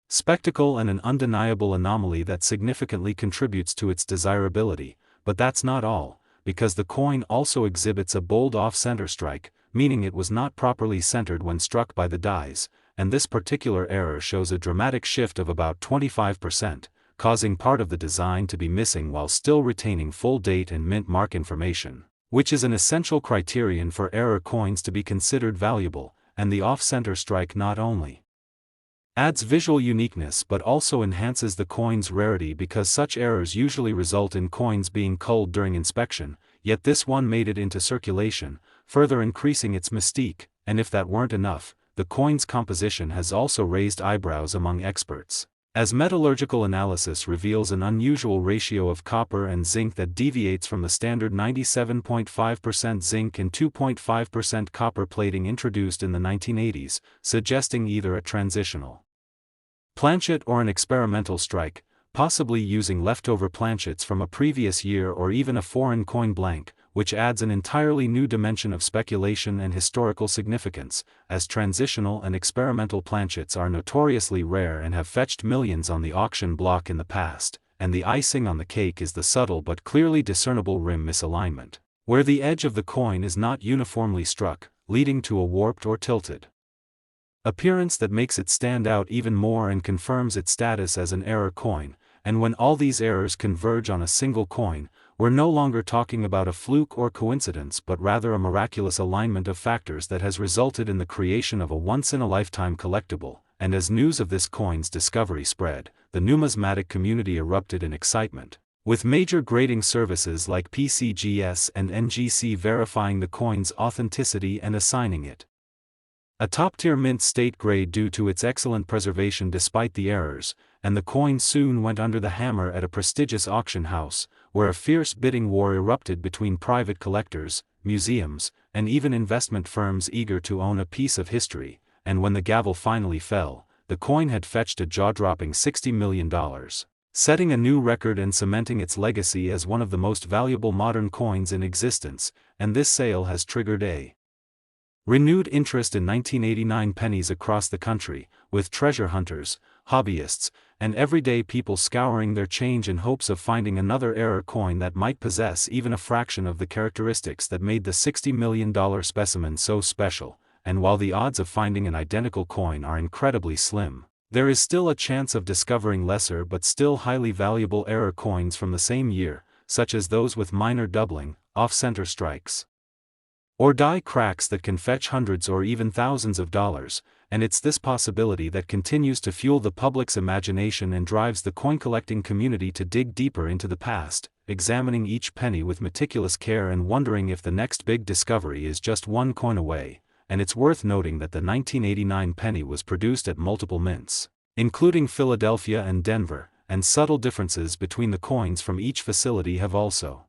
spectacle and an undeniable anomaly that significantly contributes to its desirability. But that's not all, because the coin also exhibits a bold off-center strike, meaning it was not properly centered when struck by the dies, and this particular error shows a dramatic shift of about 25%, causing part of the design to be missing while still retaining full date and mint mark information, which is an essential criterion for error coins to be considered valuable. And the off-center strike not only adds visual uniqueness but also enhances the coin's rarity because such errors usually result in coins being culled during inspection, yet this one made it into circulation, further increasing its mystique. And if that weren't enough, the coin's composition has also raised eyebrows among experts, as metallurgical analysis reveals an unusual ratio of copper and zinc that deviates from the standard 97.5% zinc and 2.5% copper plating introduced in the 1980s, suggesting either a transitional planchet or an experimental strike, possibly using leftover planchets from a previous year or even a foreign coin blank, which adds an entirely new dimension of speculation and historical significance, as transitional and experimental planchets are notoriously rare and have fetched millions on the auction block in the past. And the icing on the cake is the subtle but clearly discernible rim misalignment, where the edge of the coin is not uniformly struck, leading to a warped or tilted appearance that makes it stand out even more and confirms its status as an error coin. And when all these errors converge on a single coin, we're no longer talking about a fluke or coincidence but rather a miraculous alignment of factors that has resulted in the creation of a once-in-a-lifetime collectible. And as news of this coin's discovery spread, the numismatic community erupted in excitement, with major grading services like PCGS and NGC verifying the coin's authenticity and assigning it a top-tier mint state grade due to its excellent preservation despite the errors. And the coin soon went under the hammer at a prestigious auction house, where a fierce bidding war erupted between private collectors, museums, and even investment firms eager to own a piece of history. And when the gavel finally fell, the coin had fetched a jaw-dropping $60 million, setting a new record and cementing its legacy as one of the most valuable modern coins in existence. And this sale has triggered a renewed interest in 1989 pennies across the country, with treasure hunters, hobbyists, and everyday people scouring their change in hopes of finding another error coin that might possess even a fraction of the characteristics that made the $60 million specimen so special. And while the odds of finding an identical coin are incredibly slim, there is still a chance of discovering lesser but still highly valuable error coins from the same year, such as those with minor doubling, off-center strikes, or die cracks that can fetch hundreds or even thousands of dollars, and it's this possibility that continues to fuel the public's imagination and drives the coin-collecting community to dig deeper into the past, examining each penny with meticulous care and wondering if the next big discovery is just one coin away. And it's worth noting that the 1989 penny was produced at multiple mints, including Philadelphia and Denver, and subtle differences between the coins from each facility have also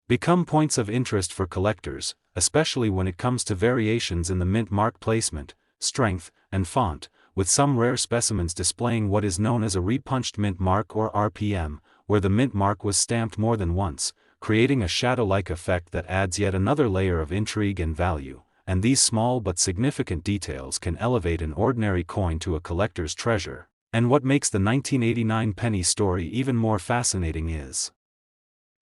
become points of interest for collectors, especially when it comes to variations in the mint mark placement, strength, and font, with some rare specimens displaying what is known as a repunched mint mark or RPM, where the mint mark was stamped more than once, creating a shadow-like effect that adds yet another layer of intrigue and value. And these small but significant details can elevate an ordinary coin to a collector's treasure. And what makes the 1989 penny story even more fascinating is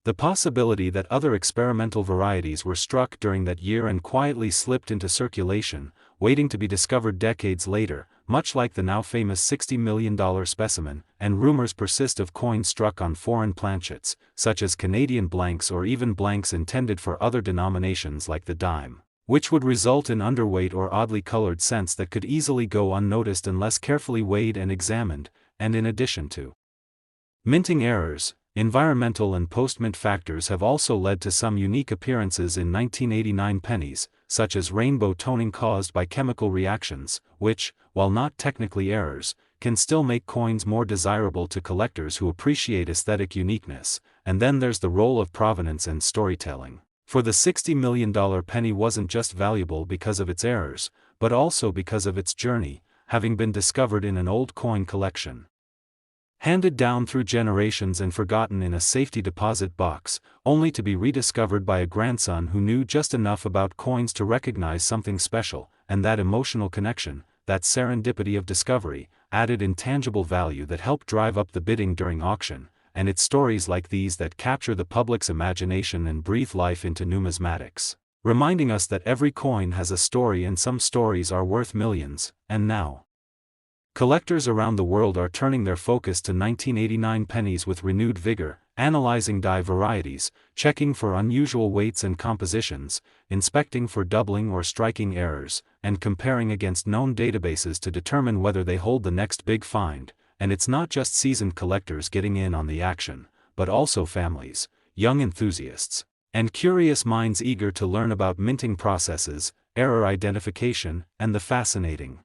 the possibility that other experimental varieties were struck during that year and quietly slipped into circulation, waiting to be discovered decades later, much like the now famous $60 million specimen, and rumors persist of coins struck on foreign planchets, such as Canadian blanks or even blanks intended for other denominations like the dime, which would result in underweight or oddly colored cents that could easily go unnoticed unless carefully weighed and examined. And in addition to minting errors, environmental and post-mint factors have also led to some unique appearances in 1989 pennies, such as rainbow toning caused by chemical reactions, which, while not technically errors, can still make coins more desirable to collectors who appreciate aesthetic uniqueness. And then there's the role of provenance and storytelling. For the $60 million penny wasn't just valuable because of its errors, but also because of its journey, having been discovered in an old coin collection, handed down through generations and forgotten in a safety deposit box, only to be rediscovered by a grandson who knew just enough about coins to recognize something special. And that emotional connection, that serendipity of discovery, added intangible value that helped drive up the bidding during auction. And it's stories like these that capture the public's imagination and breathe life into numismatics, reminding us that every coin has a story and some stories are worth millions. And now, collectors around the world are turning their focus to 1989 pennies with renewed vigor, analyzing die varieties, checking for unusual weights and compositions, inspecting for doubling or striking errors, and comparing against known databases to determine whether they hold the next big find. And it's not just seasoned collectors getting in on the action, but also families, young enthusiasts, and curious minds eager to learn about minting processes, error identification, and the fascinating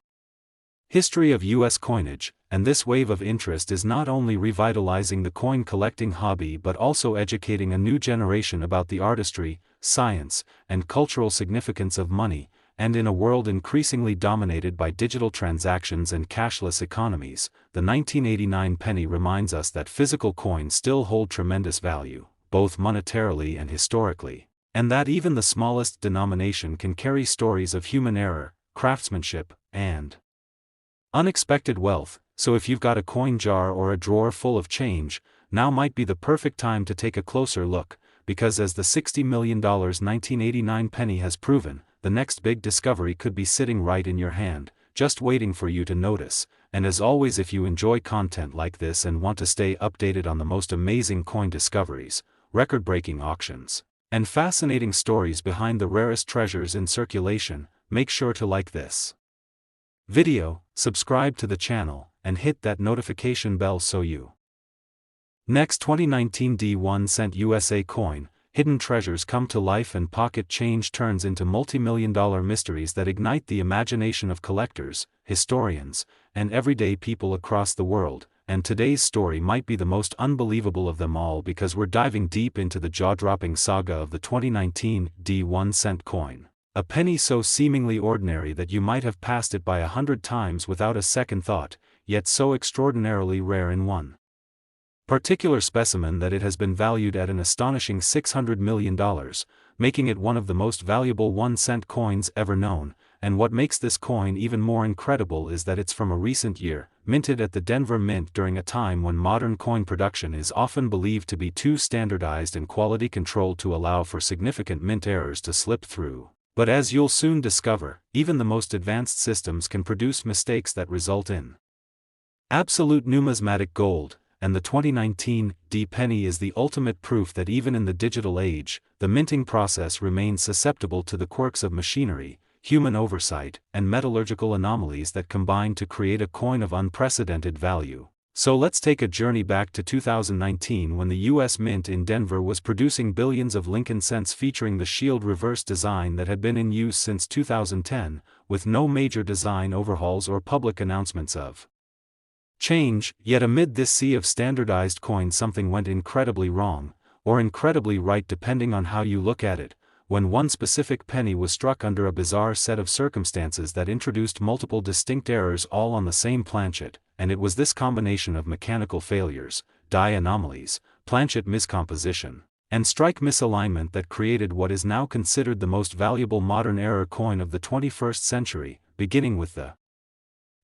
history of U.S. coinage. And this wave of interest is not only revitalizing the coin collecting hobby but also educating a new generation about the artistry, science, and cultural significance of money. And in a world increasingly dominated by digital transactions and cashless economies, the 1989 penny reminds us that physical coins still hold tremendous value, both monetarily and historically, and that even the smallest denomination can carry stories of human error, craftsmanship, and unexpected wealth. So if you've got a coin jar or a drawer full of change, now might be the perfect time to take a closer look, because as the $60 million 1989 penny has proven, the next big discovery could be sitting right in your hand, just waiting for you to notice. And as always, if you enjoy content like this and want to stay updated on the most amazing coin discoveries, record-breaking auctions, and fascinating stories behind the rarest treasures in circulation, make sure to like this video, subscribe to the channel, and hit that notification bell so you next 2019 D1 cent USA coin, hidden treasures come to life and pocket change turns into multi-million-dollar mysteries that ignite the imagination of collectors, historians, and everyday people across the world. And today's story might be the most unbelievable of them all because we're diving deep into the jaw-dropping saga of the 2019 D1 cent coin. A penny so seemingly ordinary that you might have passed it by 100 times without a second thought, yet so extraordinarily rare in one particular specimen that it has been valued at an astonishing $600 million, making it one of the most valuable 1-cent coins ever known. And what makes this coin even more incredible is that it's from a recent year, minted at the Denver Mint during a time when modern coin production is often believed to be too standardized and quality controlled to allow for significant mint errors to slip through. But as you'll soon discover, even the most advanced systems can produce mistakes that result in absolute numismatic gold. and the 2019 D penny is the ultimate proof that even in the digital age, the minting process remains susceptible to the quirks of machinery, human oversight, and metallurgical anomalies that combine to create a coin of unprecedented value. So let's take a journey back to 2019 when the U.S. Mint in Denver was producing billions of Lincoln cents featuring the shield reverse design that had been in use since 2010, with no major design overhauls or public announcements of change. Yet amid this sea of standardized coins something went incredibly wrong, or incredibly right depending on how you look at it, when one specific penny was struck under a bizarre set of circumstances that introduced multiple distinct errors all on the same planchet. And it was this combination of mechanical failures, die anomalies, planchet miscomposition, and strike misalignment that created what is now considered the most valuable modern error coin of the 21st century, beginning with the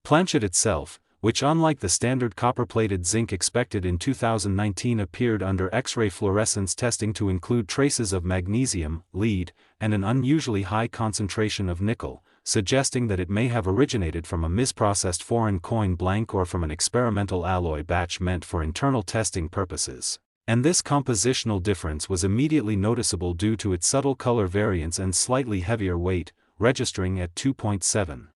planchet itself, which unlike the standard copper-plated zinc expected in 2019 appeared under X-ray fluorescence testing to include traces of magnesium, lead, and an unusually high concentration of nickel, suggesting that it may have originated from a misprocessed foreign coin blank or from an experimental alloy batch meant for internal testing purposes. And this compositional difference was immediately noticeable due to its subtle color variance and slightly heavier weight, registering at 2.7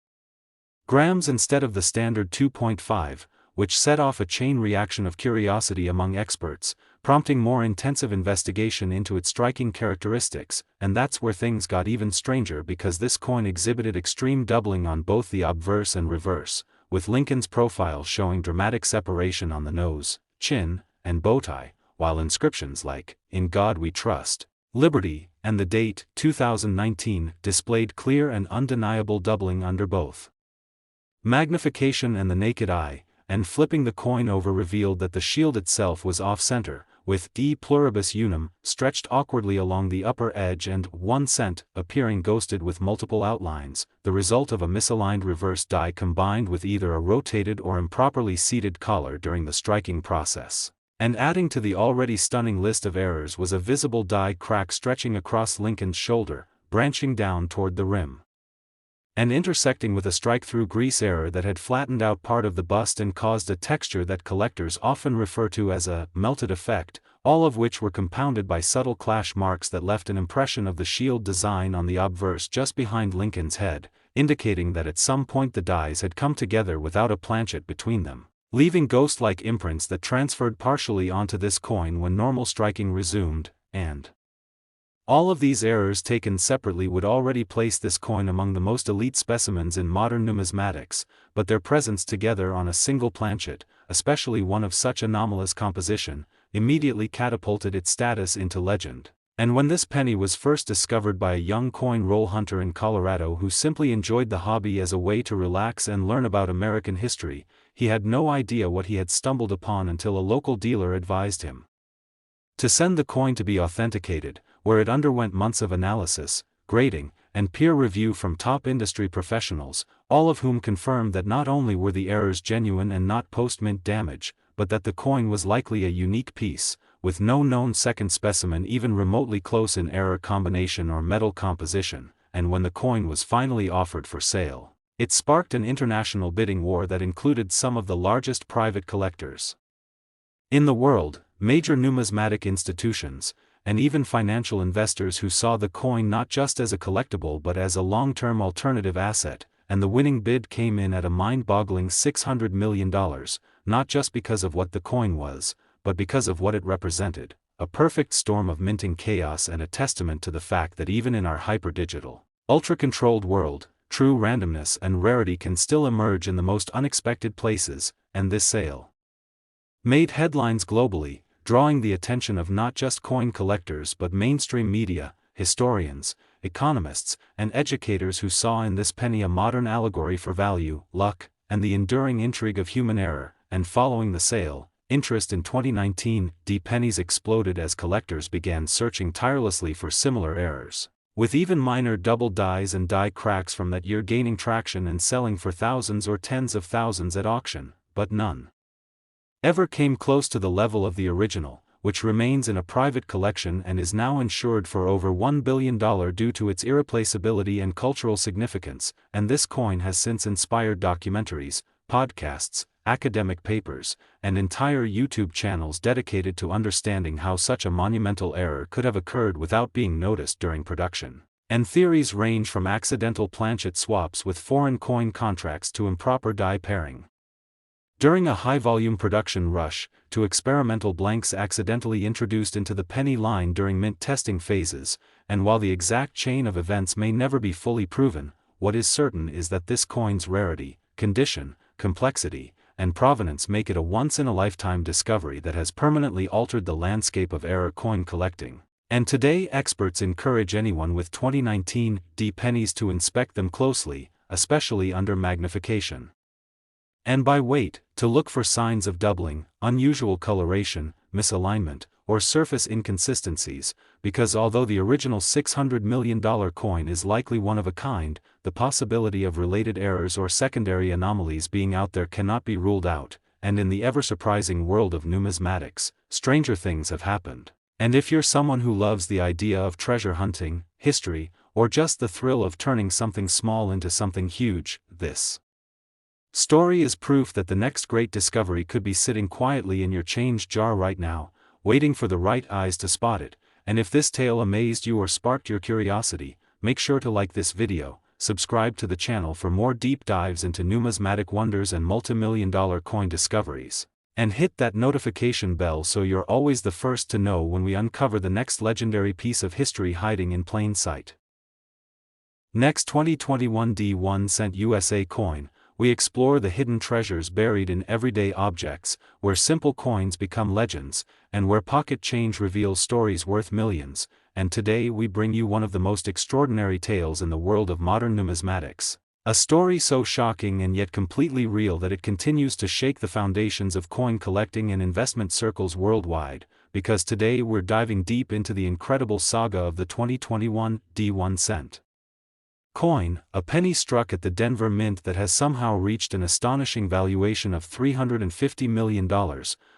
grams instead of the standard 2.5, which set off a chain reaction of curiosity among experts, prompting more intensive investigation into its striking characteristics. And that's where things got even stranger, because this coin exhibited extreme doubling on both the obverse and reverse, with Lincoln's profile showing dramatic separation on the nose, chin, and bowtie, while inscriptions like, "In God We Trust," "Liberty," and the date, 2019, displayed clear and undeniable doubling under both magnification and the naked eye. And flipping the coin over revealed that the shield itself was off-center, with "E pluribus unum" stretched awkwardly along the upper edge and 1 cent appearing ghosted with multiple outlines, the result of a misaligned reverse die combined with either a rotated or improperly seated collar during the striking process. And adding to the already stunning list of errors was a visible die crack stretching across Lincoln's shoulder, branching down toward the rim, and intersecting with a strike-through grease error that had flattened out part of the bust and caused a texture that collectors often refer to as a melted effect, all of which were compounded by subtle clash marks that left an impression of the shield design on the obverse just behind Lincoln's head, indicating that at some point the dies had come together without a planchet between them, leaving ghost-like imprints that transferred partially onto this coin when normal striking resumed. And all of these errors taken separately would already place this coin among the most elite specimens in modern numismatics, but their presence together on a single planchet, especially one of such anomalous composition, immediately catapulted its status into legend. And when this penny was first discovered by a young coin roll hunter in Colorado who simply enjoyed the hobby as a way to relax and learn about American history, he had no idea what he had stumbled upon until a local dealer advised him to send the coin to be authenticated, where it underwent months of analysis, grading, and peer review from top industry professionals, all of whom confirmed that not only were the errors genuine and not post-mint damage, but that the coin was likely a unique piece, with no known second specimen even remotely close in error combination or metal composition. And when the coin was finally offered for sale, it sparked an international bidding war that included some of the largest private collectors in the world, major numismatic institutions, and even financial investors who saw the coin not just as a collectible but as a long-term alternative asset. And the winning bid came in at a mind-boggling $600 million, not just because of what the coin was, but because of what it represented, a perfect storm of minting chaos and a testament to the fact that even in our hyper-digital, ultra-controlled world, true randomness and rarity can still emerge in the most unexpected places. And this sale made headlines globally, drawing the attention of not just coin collectors but mainstream media, historians, economists, and educators who saw in this penny a modern allegory for value, luck, and the enduring intrigue of human error. And following the sale, interest in 2019 D pennies exploded as collectors began searching tirelessly for similar errors, with even minor double dies and die cracks from that year gaining traction and selling for thousands or tens of thousands at auction, but none ever came close to the level of the original, which remains in a private collection and is now insured for over $1 billion due to its irreplaceability and cultural significance. And this coin has since inspired documentaries, podcasts, academic papers, and entire YouTube channels dedicated to understanding how such a monumental error could have occurred without being noticed during production. And theories range from accidental planchet swaps with foreign coin contracts to improper die pairing. During a high-volume production rush, to experimental blanks accidentally introduced into the penny line during mint testing phases, and while the exact chain of events may never be fully proven, what is certain is that this coin's rarity, condition, complexity, and provenance make it a once-in-a-lifetime discovery that has permanently altered the landscape of error coin collecting. And today experts encourage anyone with 2019 D pennies to inspect them closely, especially under magnification. And by weight, to look for signs of doubling, unusual coloration, misalignment, or surface inconsistencies, because although the original $600 million coin is likely one of a kind, the possibility of related errors or secondary anomalies being out there cannot be ruled out, and in the ever-surprising world of numismatics, stranger things have happened. And if you're someone who loves the idea of treasure hunting, history, or just the thrill of turning something small into something huge, this story is proof that the next great discovery could be sitting quietly in your change jar right now, waiting for the right eyes to spot it. And if this tale amazed you or sparked your curiosity, make sure to like this video, subscribe to the channel for more deep dives into numismatic wonders and multi-million-dollar coin discoveries, and hit that notification bell so you're always the first to know when we uncover the next legendary piece of history hiding in plain sight. Next, 2021 D1 cent USA coin, we explore the hidden treasures buried in everyday objects, where simple coins become legends, and where pocket change reveals stories worth millions. And today we bring you one of the most extraordinary tales in the world of modern numismatics. A story so shocking and yet completely real that it continues to shake the foundations of coin collecting and investment circles worldwide, because today we're diving deep into the incredible saga of the 2021 D1 cent coin, a penny struck at the Denver Mint that has somehow reached an astonishing valuation of $350 million,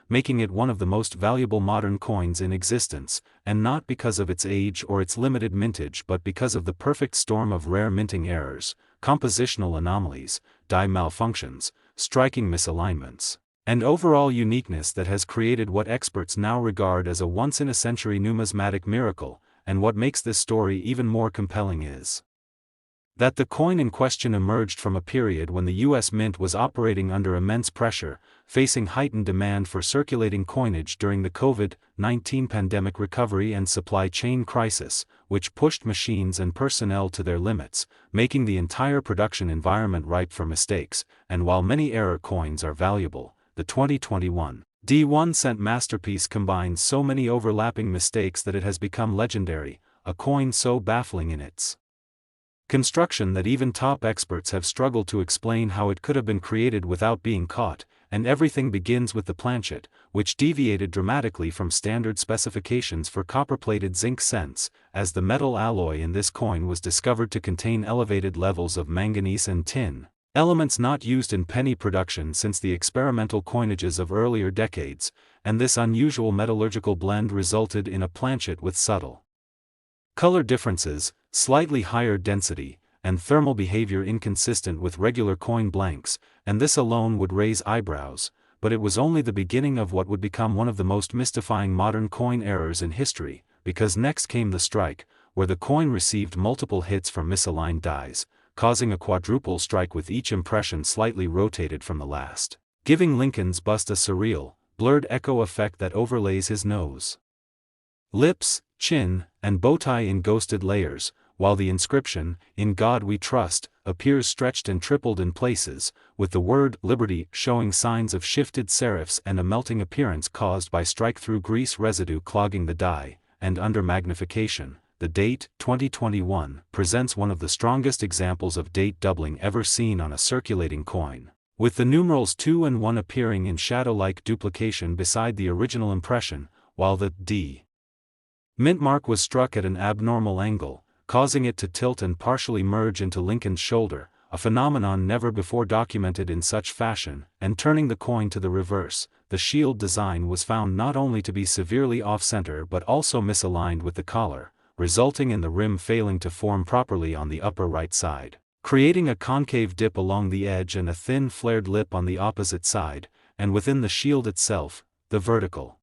making it one of the most valuable modern coins in existence, and not because of its age or its limited mintage but because of the perfect storm of rare minting errors, compositional anomalies, die malfunctions, striking misalignments, and overall uniqueness that has created what experts now regard as a once-in-a-century numismatic miracle. And what makes this story even more compelling is that the coin in question emerged from a period when the U.S. Mint was operating under immense pressure, facing heightened demand for circulating coinage during the COVID-19 pandemic recovery and supply chain crisis, which pushed machines and personnel to their limits, making the entire production environment ripe for mistakes. And while many error coins are valuable, the 2021 D1 cent masterpiece combines so many overlapping mistakes that it has become legendary, a coin so baffling in its construction that even top experts have struggled to explain how it could have been created without being caught. And everything begins with the planchet, which deviated dramatically from standard specifications for copper-plated zinc cents, as the metal alloy in this coin was discovered to contain elevated levels of manganese and tin, elements not used in penny production since the experimental coinages of earlier decades, and this unusual metallurgical blend resulted in a planchet with subtle color differences, slightly higher density, and thermal behavior inconsistent with regular coin blanks, and this alone would raise eyebrows, but it was only the beginning of what would become one of the most mystifying modern coin errors in history, because next came the strike, where the coin received multiple hits from misaligned dies, causing a quadruple strike with each impression slightly rotated from the last, giving Lincoln's bust a surreal, blurred echo effect that overlays his nose, lips, chin, and bowtie in ghosted layers, while the inscription, "In God We Trust," appears stretched and tripled in places, with the word "Liberty" showing signs of shifted serifs and a melting appearance caused by strike-through grease residue clogging the die. And under magnification, the date, 2021, presents one of the strongest examples of date doubling ever seen on a circulating coin, with the numerals 2 and 1 appearing in shadow-like duplication beside the original impression, while the D mint mark was struck at an abnormal angle, causing it to tilt and partially merge into Lincoln's shoulder, a phenomenon never before documented in such fashion. And turning the coin to the reverse, the shield design was found not only to be severely off-center but also misaligned with the collar, resulting in the rim failing to form properly on the upper right side, creating a concave dip along the edge and a thin flared lip on the opposite side, and within the shield itself, the vertical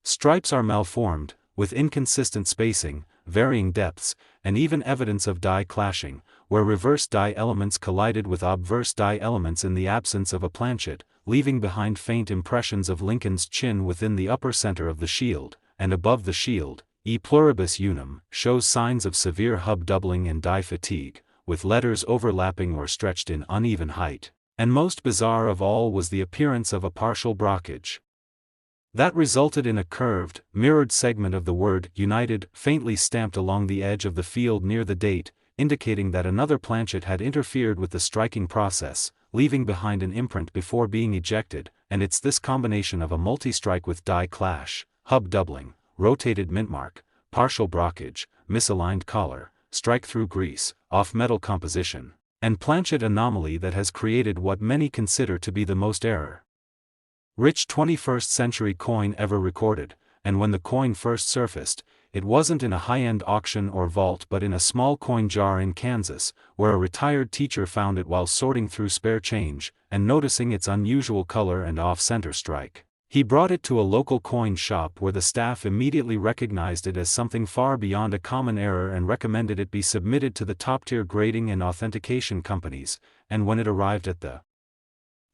stripes are malformed, with inconsistent spacing, varying depths, and even evidence of die clashing, where reverse die elements collided with obverse die elements in the absence of a planchet, leaving behind faint impressions of Lincoln's chin within the upper center of the shield, and above the shield, E pluribus unum, shows signs of severe hub doubling and die fatigue, with letters overlapping or stretched in uneven height. And most bizarre of all was the appearance of a partial blockage that resulted in a curved, mirrored segment of the word United faintly stamped along the edge of the field near the date, indicating that another planchet had interfered with the striking process, leaving behind an imprint before being ejected. And it's this combination of a multi-strike with die clash, hub doubling, rotated mintmark, partial blockage, misaligned collar, strike-through grease, off-metal composition, and planchet anomaly that has created what many consider to be the most error-rich 21st century coin ever recorded. And when the coin first surfaced, it wasn't in a high-end auction or vault but in a small coin jar in Kansas, where a retired teacher found it while sorting through spare change, and noticing its unusual color and off-center strike. He brought it to a local coin shop where the staff immediately recognized it as something far beyond a common error and recommended it be submitted to the top-tier grading and authentication companies. And when it arrived at the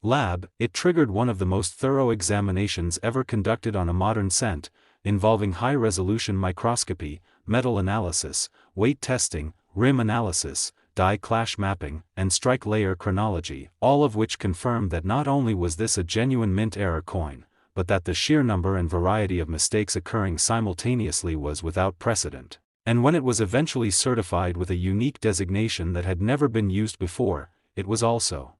lab, it triggered one of the most thorough examinations ever conducted on a modern cent, involving high-resolution microscopy, metal analysis, weight testing, rim analysis, die clash mapping, and strike layer chronology, all of which confirmed that not only was this a genuine mint error coin, but that the sheer number and variety of mistakes occurring simultaneously was without precedent. And when it was eventually certified with a unique designation that had never been used before, it was also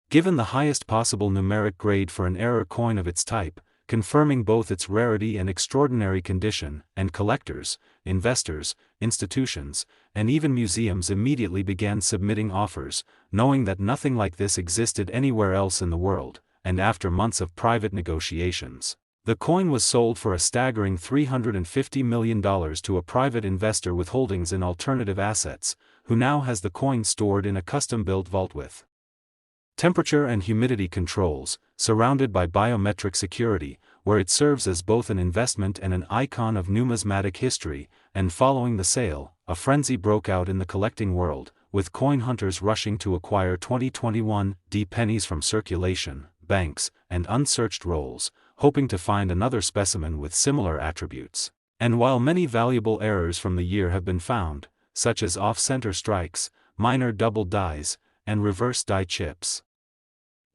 given the highest possible numeric grade for an error coin of its type, confirming both its rarity and extraordinary condition. And collectors, investors, institutions, and even museums immediately began submitting offers, knowing that nothing like this existed anywhere else in the world. And after months of private negotiations, the coin was sold for a staggering $350 million to a private investor with holdings in alternative assets, who now has the coin stored in a custom-built vault with temperature and humidity controls, surrounded by biometric security, where it serves as both an investment and an icon of numismatic history. And following the sale, a frenzy broke out in the collecting world, with coin hunters rushing to acquire 2021 D pennies from circulation, banks, and unsearched rolls, hoping to find another specimen with similar attributes. And while many valuable errors from the year have been found, such as off-center strikes, minor double dies, and reverse die chips,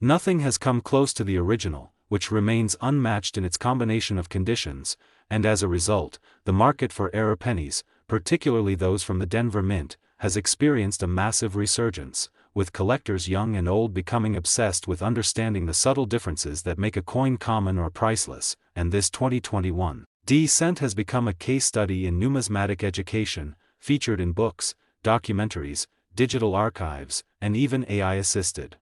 nothing has come close to the original, which remains unmatched in its combination of conditions. And as a result, the market for error pennies, particularly those from the Denver Mint, has experienced a massive resurgence, with collectors young and old becoming obsessed with understanding the subtle differences that make a coin common or priceless. And this 2021 D cent has become a case study in numismatic education, featured in books, documentaries, digital archives, and even AI-assisted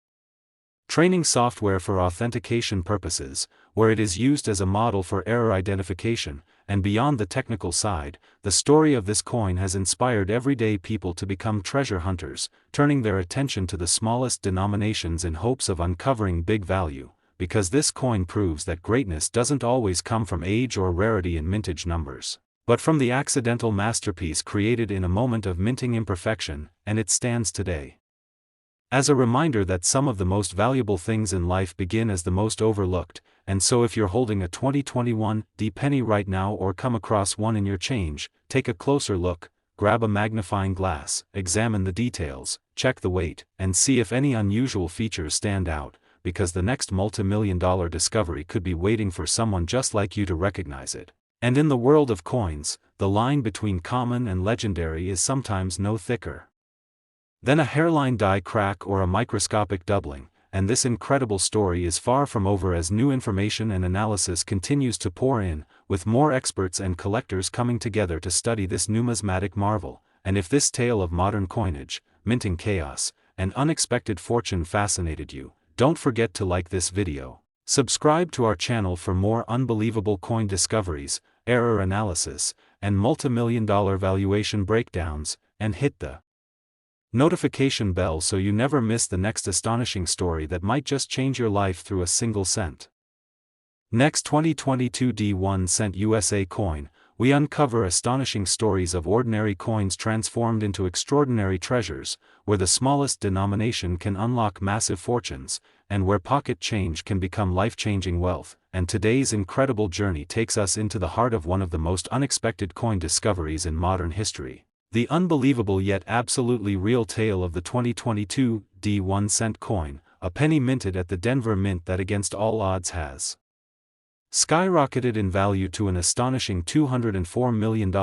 training software for authentication purposes, where it is used as a model for error identification. And beyond the technical side, the story of this coin has inspired everyday people to become treasure hunters, turning their attention to the smallest denominations in hopes of uncovering big value, because this coin proves that greatness doesn't always come from age or rarity in mintage numbers, but from the accidental masterpiece created in a moment of minting imperfection. And it stands today as a reminder that some of the most valuable things in life begin as the most overlooked. And so if you're holding a 2021 D penny right now or come across one in your change, take a closer look, grab a magnifying glass, examine the details, check the weight, and see if any unusual features stand out, because the next multi-million-dollar discovery could be waiting for someone just like you to recognize it. And in the world of coins, the line between common and legendary is sometimes no thicker than a hairline die crack or a microscopic doubling. And this incredible story is far from over as new information and analysis continues to pour in, with more experts and collectors coming together to study this numismatic marvel. And if this tale of modern coinage, minting chaos, and unexpected fortune fascinated you, don't forget to like this video, subscribe to our channel for more unbelievable coin discoveries, error analysis, and multi-million-dollar valuation breakdowns, and hit the notification bell so you never miss the next astonishing story that might just change your life through a single cent. Next 2022 D1 cent USA coin, we uncover astonishing stories of ordinary coins transformed into extraordinary treasures, where the smallest denomination can unlock massive fortunes, and where pocket change can become life-changing wealth. And today's incredible journey takes us into the heart of one of the most unexpected coin discoveries in modern history. The unbelievable yet absolutely real tale of the 2022 D1 cent coin, a penny minted at the Denver Mint that against all odds has skyrocketed in value to an astonishing $204 million,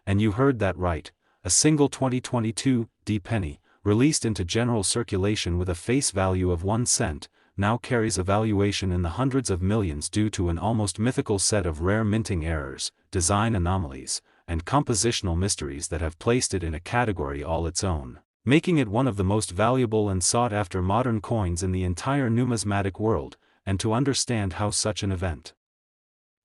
and you heard that right, a single 2022 D penny, released into general circulation with a face value of 1 cent, now carries a valuation in the hundreds of millions due to an almost mythical set of rare minting errors, design anomalies, and compositional mysteries that have placed it in a category all its own, making it one of the most valuable and sought-after modern coins in the entire numismatic world. And to understand how such an event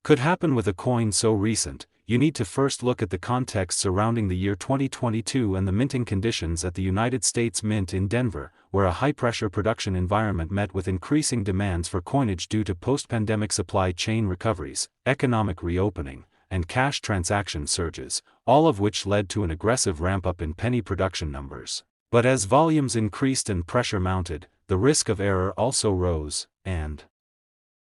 could happen with a coin so recent, you need to first look at the context surrounding the year 2022 and the minting conditions at the United States Mint in Denver, where a high-pressure production environment met with increasing demands for coinage due to post-pandemic supply chain recoveries, economic reopening, and cash transaction surges, all of which led to an aggressive ramp-up in penny production numbers. But as volumes increased and pressure mounted, the risk of error also rose, and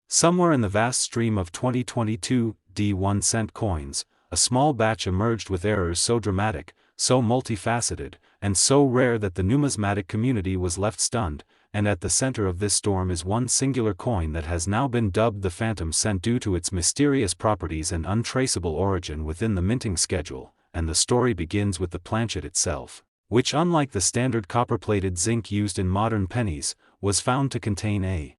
somewhere in the vast stream of 2022 D1 cent coins, a small batch emerged with errors so dramatic, so multifaceted, and so rare that the numismatic community was left stunned. And at the center of this storm is one singular coin that has now been dubbed the Phantom Cent due to its mysterious properties and untraceable origin within the minting schedule. And the story begins with the planchet itself, which, unlike the standard copper-plated zinc used in modern pennies, was found to contain a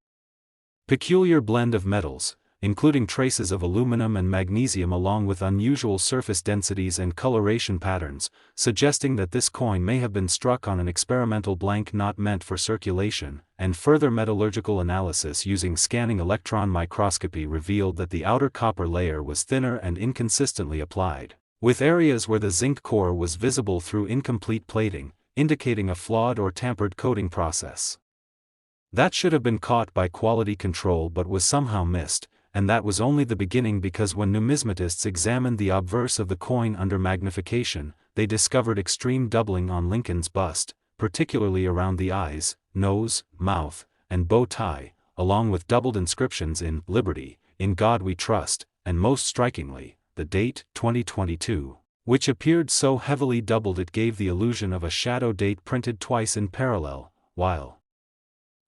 peculiar blend of metals, including traces of aluminum and magnesium along with unusual surface densities and coloration patterns, suggesting that this coin may have been struck on an experimental blank not meant for circulation. And further metallurgical analysis using scanning electron microscopy revealed that the outer copper layer was thinner and inconsistently applied, with areas where the zinc core was visible through incomplete plating, indicating a flawed or tampered coating process that should have been caught by quality control but was somehow missed. And that was only the beginning, because when numismatists examined the obverse of the coin under magnification, they discovered extreme doubling on Lincoln's bust, particularly around the eyes, nose, mouth, and bow tie, along with doubled inscriptions in Liberty, In God We Trust, and most strikingly, the date, 2022, which appeared so heavily doubled it gave the illusion of a shadow date printed twice in parallel, while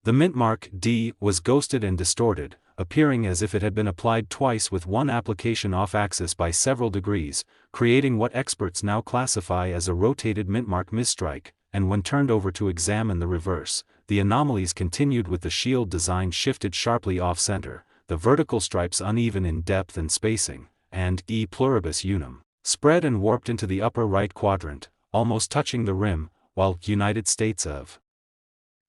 the mint mark D was ghosted and distorted, appearing as if it had been applied twice with one application off-axis by several degrees, creating what experts now classify as a rotated mintmark misstrike. And when turned over to examine the reverse, the anomalies continued, with the shield design shifted sharply off-center, the vertical stripes uneven in depth and spacing, and E pluribus unum spread and warped into the upper right quadrant, almost touching the rim, while United States of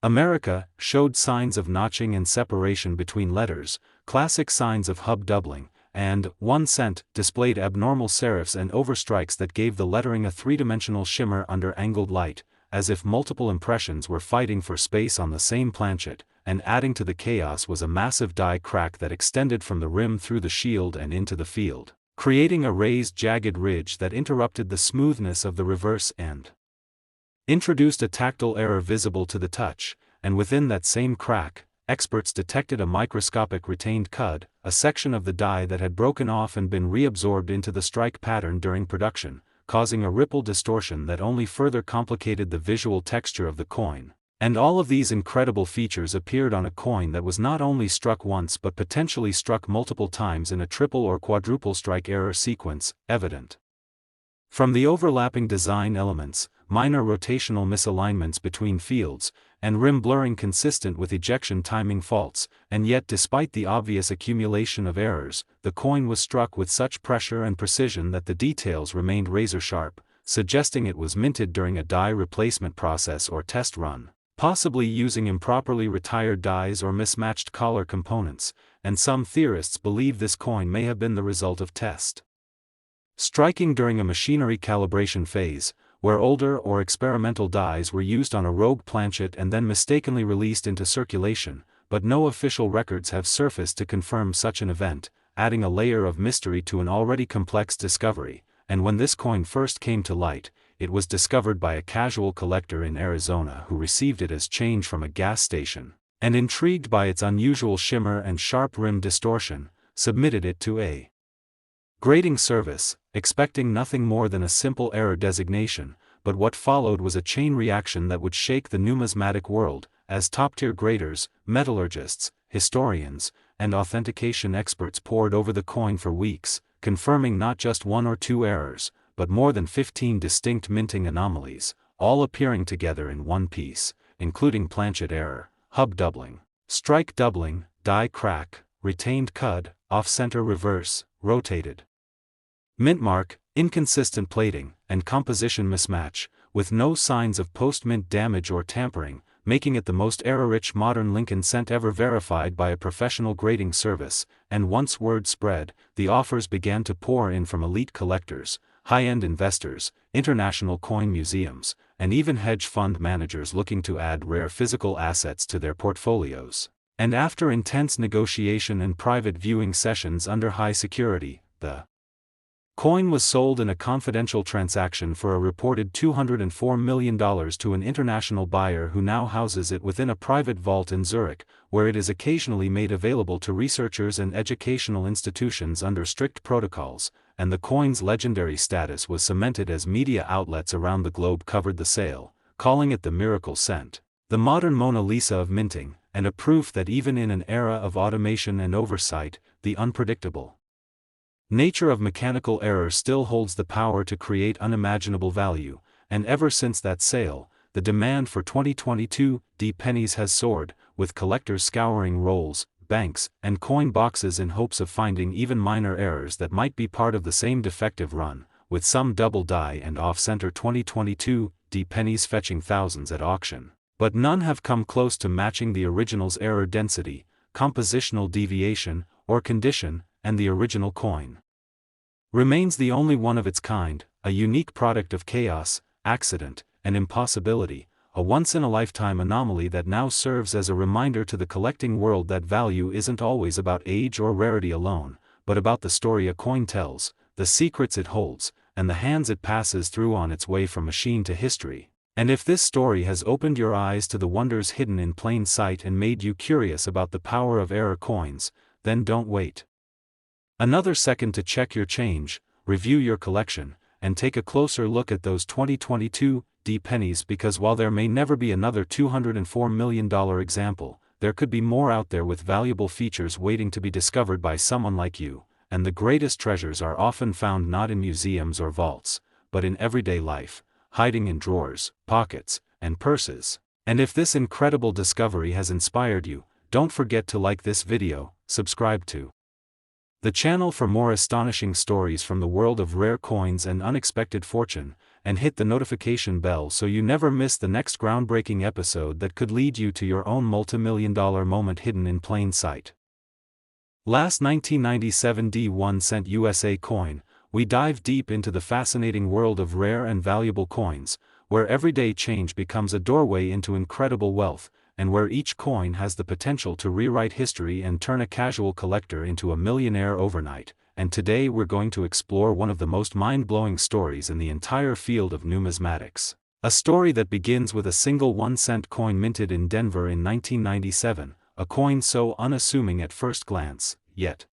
America showed signs of notching and separation between letters, classic signs of hub doubling, and 1 cent displayed abnormal serifs and overstrikes that gave the lettering a three-dimensional shimmer under angled light, as if multiple impressions were fighting for space on the same planchet. And adding to the chaos was a massive die crack that extended from the rim through the shield and into the field, creating a raised jagged ridge that interrupted the smoothness of the reverse and introduced a tactile error visible to the touch. And within that same crack, experts detected a microscopic retained cud, a section of the die that had broken off and been reabsorbed into the strike pattern during production, causing a ripple distortion that only further complicated the visual texture of the coin. And all of these incredible features appeared on a coin that was not only struck once but potentially struck multiple times in a triple or quadruple strike error sequence, evident from the overlapping design elements, minor rotational misalignments between fields, and rim blurring consistent with ejection timing faults. And yet, despite the obvious accumulation of errors, the coin was struck with such pressure and precision that the details remained razor-sharp, suggesting it was minted during a die replacement process or test run, possibly using improperly retired dies or mismatched collar components. And some theorists believe this coin may have been the result of test striking during a machinery calibration phase, where older or experimental dies were used on a rogue planchet and then mistakenly released into circulation, but no official records have surfaced to confirm such an event, adding a layer of mystery to an already complex discovery. And when this coin first came to light, it was discovered by a casual collector in Arizona who received it as change from a gas station, and intrigued by its unusual shimmer and sharp rim distortion, submitted it to a grading service, expecting nothing more than a simple error designation, but what followed was a chain reaction that would shake the numismatic world, as top-tier graders, metallurgists, historians, and authentication experts pored over the coin for weeks, confirming not just one or two errors, but more than 15 distinct minting anomalies, all appearing together in one piece, including planchet error, hub doubling, strike doubling, die crack, retained cud, off-center reverse, rotated mint mark, inconsistent plating, and composition mismatch, with no signs of post-mint damage or tampering, making it the most error-rich modern Lincoln cent ever verified by a professional grading service. And once word spread, the offers began to pour in from elite collectors, high-end investors, international coin museums, and even hedge fund managers looking to add rare physical assets to their portfolios. And after intense negotiation and private viewing sessions under high security, the coin was sold in a confidential transaction for a reported $204 million to an international buyer who now houses it within a private vault in Zurich, where it is occasionally made available to researchers and educational institutions under strict protocols, and the coin's legendary status was cemented as media outlets around the globe covered the sale, calling it the miracle cent, the modern Mona Lisa of minting, and a proof that even in an era of automation and oversight, the unpredictable nature of mechanical error still holds the power to create unimaginable value. And ever since that sale, the demand for 2022 pennies has soared, with collectors scouring rolls, banks, and coin boxes in hopes of finding even minor errors that might be part of the same defective run, with some double die and off-center 2022 pennies fetching thousands at auction. But none have come close to matching the original's error density, compositional deviation, or condition, and the original coin remains the only one of its kind, a unique product of chaos, accident, and impossibility, a once-in-a-lifetime anomaly that now serves as a reminder to the collecting world that value isn't always about age or rarity alone, but about the story a coin tells, the secrets it holds, and the hands it passes through on its way from machine to history. And if this story has opened your eyes to the wonders hidden in plain sight and made you curious about the power of error coins, then don't wait another second to check your change, review your collection, and take a closer look at those 2022 pennies, because while there may never be another $204 million example, there could be more out there with valuable features waiting to be discovered by someone like you. And the greatest treasures are often found not in museums or vaults, but in everyday life, hiding in drawers, pockets, and purses. And if this incredible discovery has inspired you, don't forget to like this video, subscribe to the channel for more astonishing stories from the world of rare coins and unexpected fortune, and hit the notification bell so you never miss the next groundbreaking episode that could lead you to your own multimillion-dollar moment hidden in plain sight. Last 1997 1 cent USA coin, we dive deep into the fascinating world of rare and valuable coins, where everyday change becomes a doorway into incredible wealth, and where each coin has the potential to rewrite history and turn a casual collector into a millionaire overnight. And today we're going to explore one of the most mind-blowing stories in the entire field of numismatics. A story that begins with a single 1 cent coin minted in Denver in 1997, a coin so unassuming at first glance, yet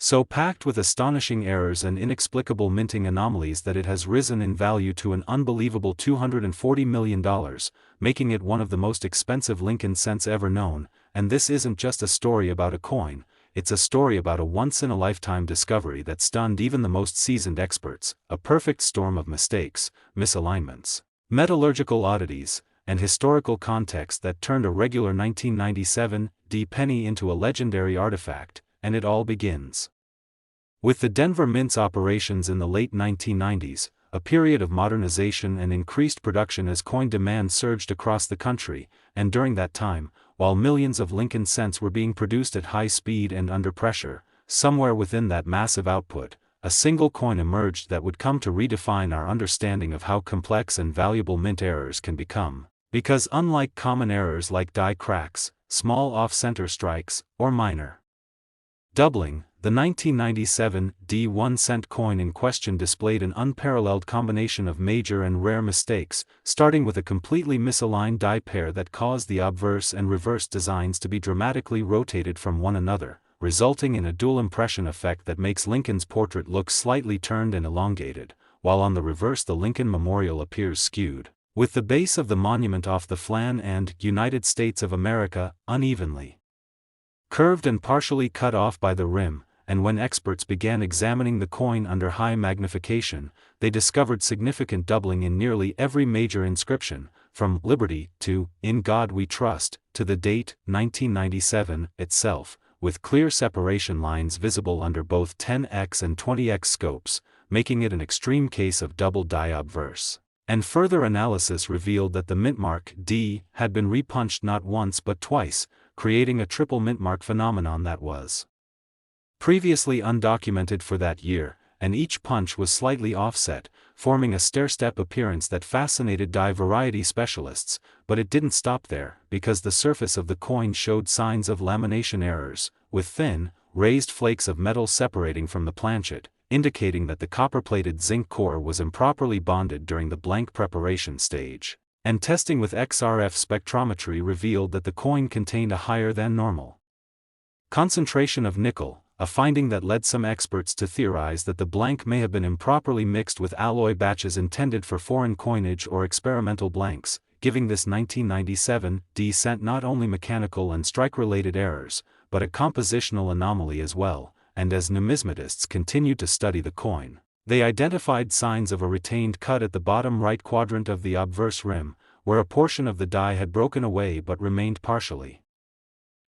so packed with astonishing errors and inexplicable minting anomalies that it has risen in value to an unbelievable $240 million, making it one of the most expensive Lincoln cents ever known. And this isn't just a story about a coin, it's a story about a once-in-a-lifetime discovery that stunned even the most seasoned experts, a perfect storm of mistakes, misalignments, metallurgical oddities, and historical context that turned a regular 1997 penny into a legendary artifact. And it all begins with the Denver Mint's operations in the late 1990s, a period of modernization and increased production as coin demand surged across the country. And during that time, while millions of Lincoln cents were being produced at high speed and under pressure, somewhere within that massive output, a single coin emerged that would come to redefine our understanding of how complex and valuable mint errors can become. Because unlike common errors like die cracks, small off-center strikes, or minor doubling, the 1997 D1-cent coin in question displayed an unparalleled combination of major and rare mistakes, starting with a completely misaligned die pair that caused the obverse and reverse designs to be dramatically rotated from one another, resulting in a dual impression effect that makes Lincoln's portrait look slightly turned and elongated, while on the reverse the Lincoln Memorial appears skewed, with the base of the monument off the flan and United States of America unevenly curved and partially cut off by the rim. And when experts began examining the coin under high magnification, they discovered significant doubling in nearly every major inscription, from Liberty to In God We Trust, to the date 1997 itself, with clear separation lines visible under both 10x and 20x scopes, making it an extreme case of double die obverse. And further analysis revealed that the mintmark D had been repunched not once but twice, creating a triple mintmark phenomenon that was previously undocumented for that year, and each punch was slightly offset, forming a stair-step appearance that fascinated die variety specialists. But it didn't stop there, because the surface of the coin showed signs of lamination errors, with thin, raised flakes of metal separating from the planchet, indicating that the copper-plated zinc core was improperly bonded during the blank preparation stage. And testing with XRF spectrometry revealed that the coin contained a higher than normal concentration of nickel, a finding that led some experts to theorize that the blank may have been improperly mixed with alloy batches intended for foreign coinage or experimental blanks, giving this 1997 D-cent not only mechanical and strike-related errors, but a compositional anomaly as well. And as numismatists continued to study the coin, they identified signs of a retained cut at the bottom right quadrant of the obverse rim, where a portion of the die had broken away but remained partially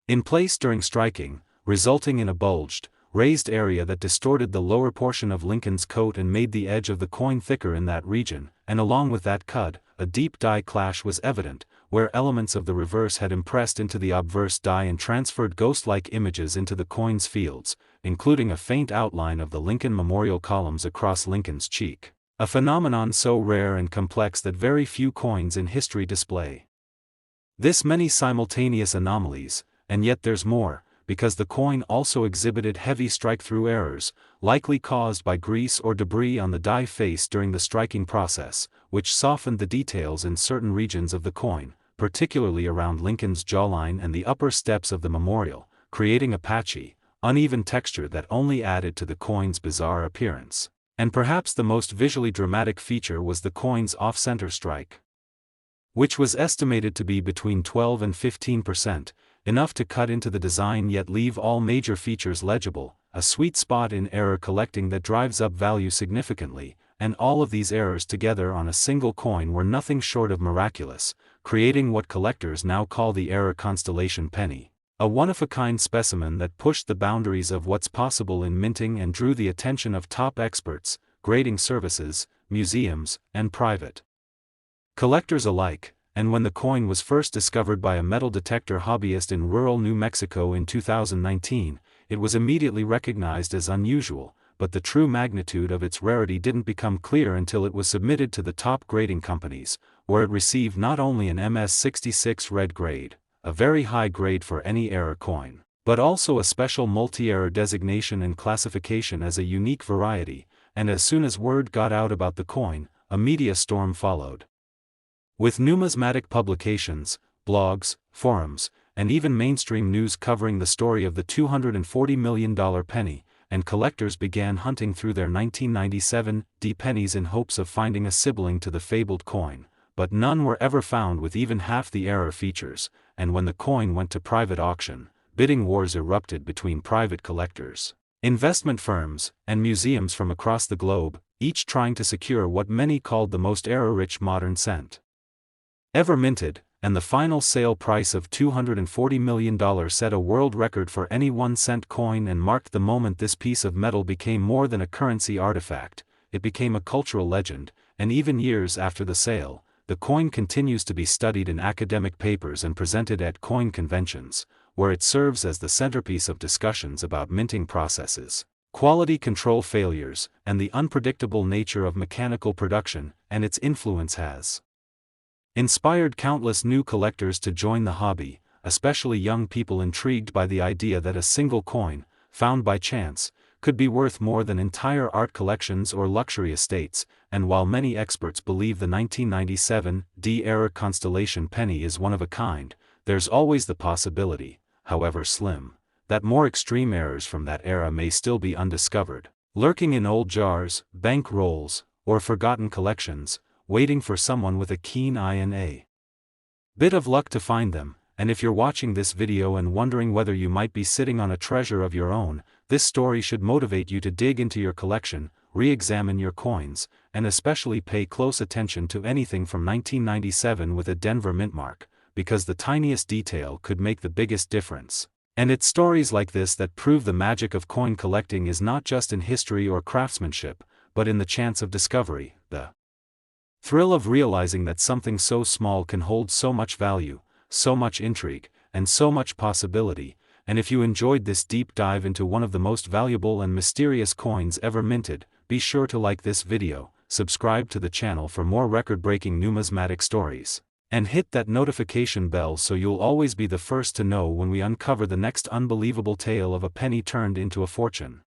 in place during striking, resulting in a bulged, raised area that distorted the lower portion of Lincoln's coat and made the edge of the coin thicker in that region. And along with that cut, a deep die clash was evident, where elements of the reverse had impressed into the obverse die and transferred ghost-like images into the coin's fields, including a faint outline of the Lincoln Memorial columns across Lincoln's cheek, a phenomenon so rare and complex that very few coins in history display this many simultaneous anomalies. And yet there's more, because the coin also exhibited heavy strike-through errors, likely caused by grease or debris on the die face during the striking process, which softened the details in certain regions of the coin, particularly around Lincoln's jawline and the upper steps of the memorial, creating a patchy, uneven texture that only added to the coin's bizarre appearance. And perhaps the most visually dramatic feature was the coin's off-center strike, which was estimated to be between 12 and 15%, enough to cut into the design yet leave all major features legible, a sweet spot in error collecting that drives up value significantly. And all of these errors together on a single coin were nothing short of miraculous, creating what collectors now call the error constellation penny, a one-of-a-kind specimen that pushed the boundaries of what's possible in minting and drew the attention of top experts, grading services, museums, and private collectors alike. And when the coin was first discovered by a metal detector hobbyist in rural New Mexico in 2019, it was immediately recognized as unusual, but the true magnitude of its rarity didn't become clear until it was submitted to the top grading companies, where it received not only an MS66 red grade, a very high grade for any error coin, but also a special multi-error designation and classification as a unique variety. And as soon as word got out about the coin, a media storm followed, with numismatic publications, blogs, forums, and even mainstream news covering the story of the $240 million penny, and collectors began hunting through their 1997 D pennies in hopes of finding a sibling to the fabled coin, but none were ever found with even half the error features. And when the coin went to private auction, bidding wars erupted between private collectors, investment firms, and museums from across the globe, each trying to secure what many called the most error-rich modern cent ever minted. And the final sale price of $240 million set a world record for any 1-cent coin and marked the moment this piece of metal became more than a currency artifact. It became a cultural legend, and even years after the sale, the coin continues to be studied in academic papers and presented at coin conventions, where it serves as the centerpiece of discussions about minting processes, quality control failures, and the unpredictable nature of mechanical production, and its influence has inspired countless new collectors to join the hobby, especially young people intrigued by the idea that a single coin, found by chance, could be worth more than entire art collections or luxury estates. And while many experts believe the 1997 D-era Constellation penny is one of a kind, there's always the possibility, however slim, that more extreme errors from that era may still be undiscovered, lurking in old jars, bank rolls, or forgotten collections, waiting for someone with a keen eye and a bit of luck to find them. And if you're watching this video and wondering whether you might be sitting on a treasure of your own, this story should motivate you to dig into your collection, re-examine your coins, and especially pay close attention to anything from 1997 with a Denver mint mark, because the tiniest detail could make the biggest difference. And it's stories like this that prove the magic of coin collecting is not just in history or craftsmanship, but in the chance of discovery, the thrill of realizing that something so small can hold so much value, so much intrigue, and so much possibility. And if you enjoyed this deep dive into one of the most valuable and mysterious coins ever minted, be sure to like this video, subscribe to the channel for more record-breaking numismatic stories, and hit that notification bell so you'll always be the first to know when we uncover the next unbelievable tale of a penny turned into a fortune.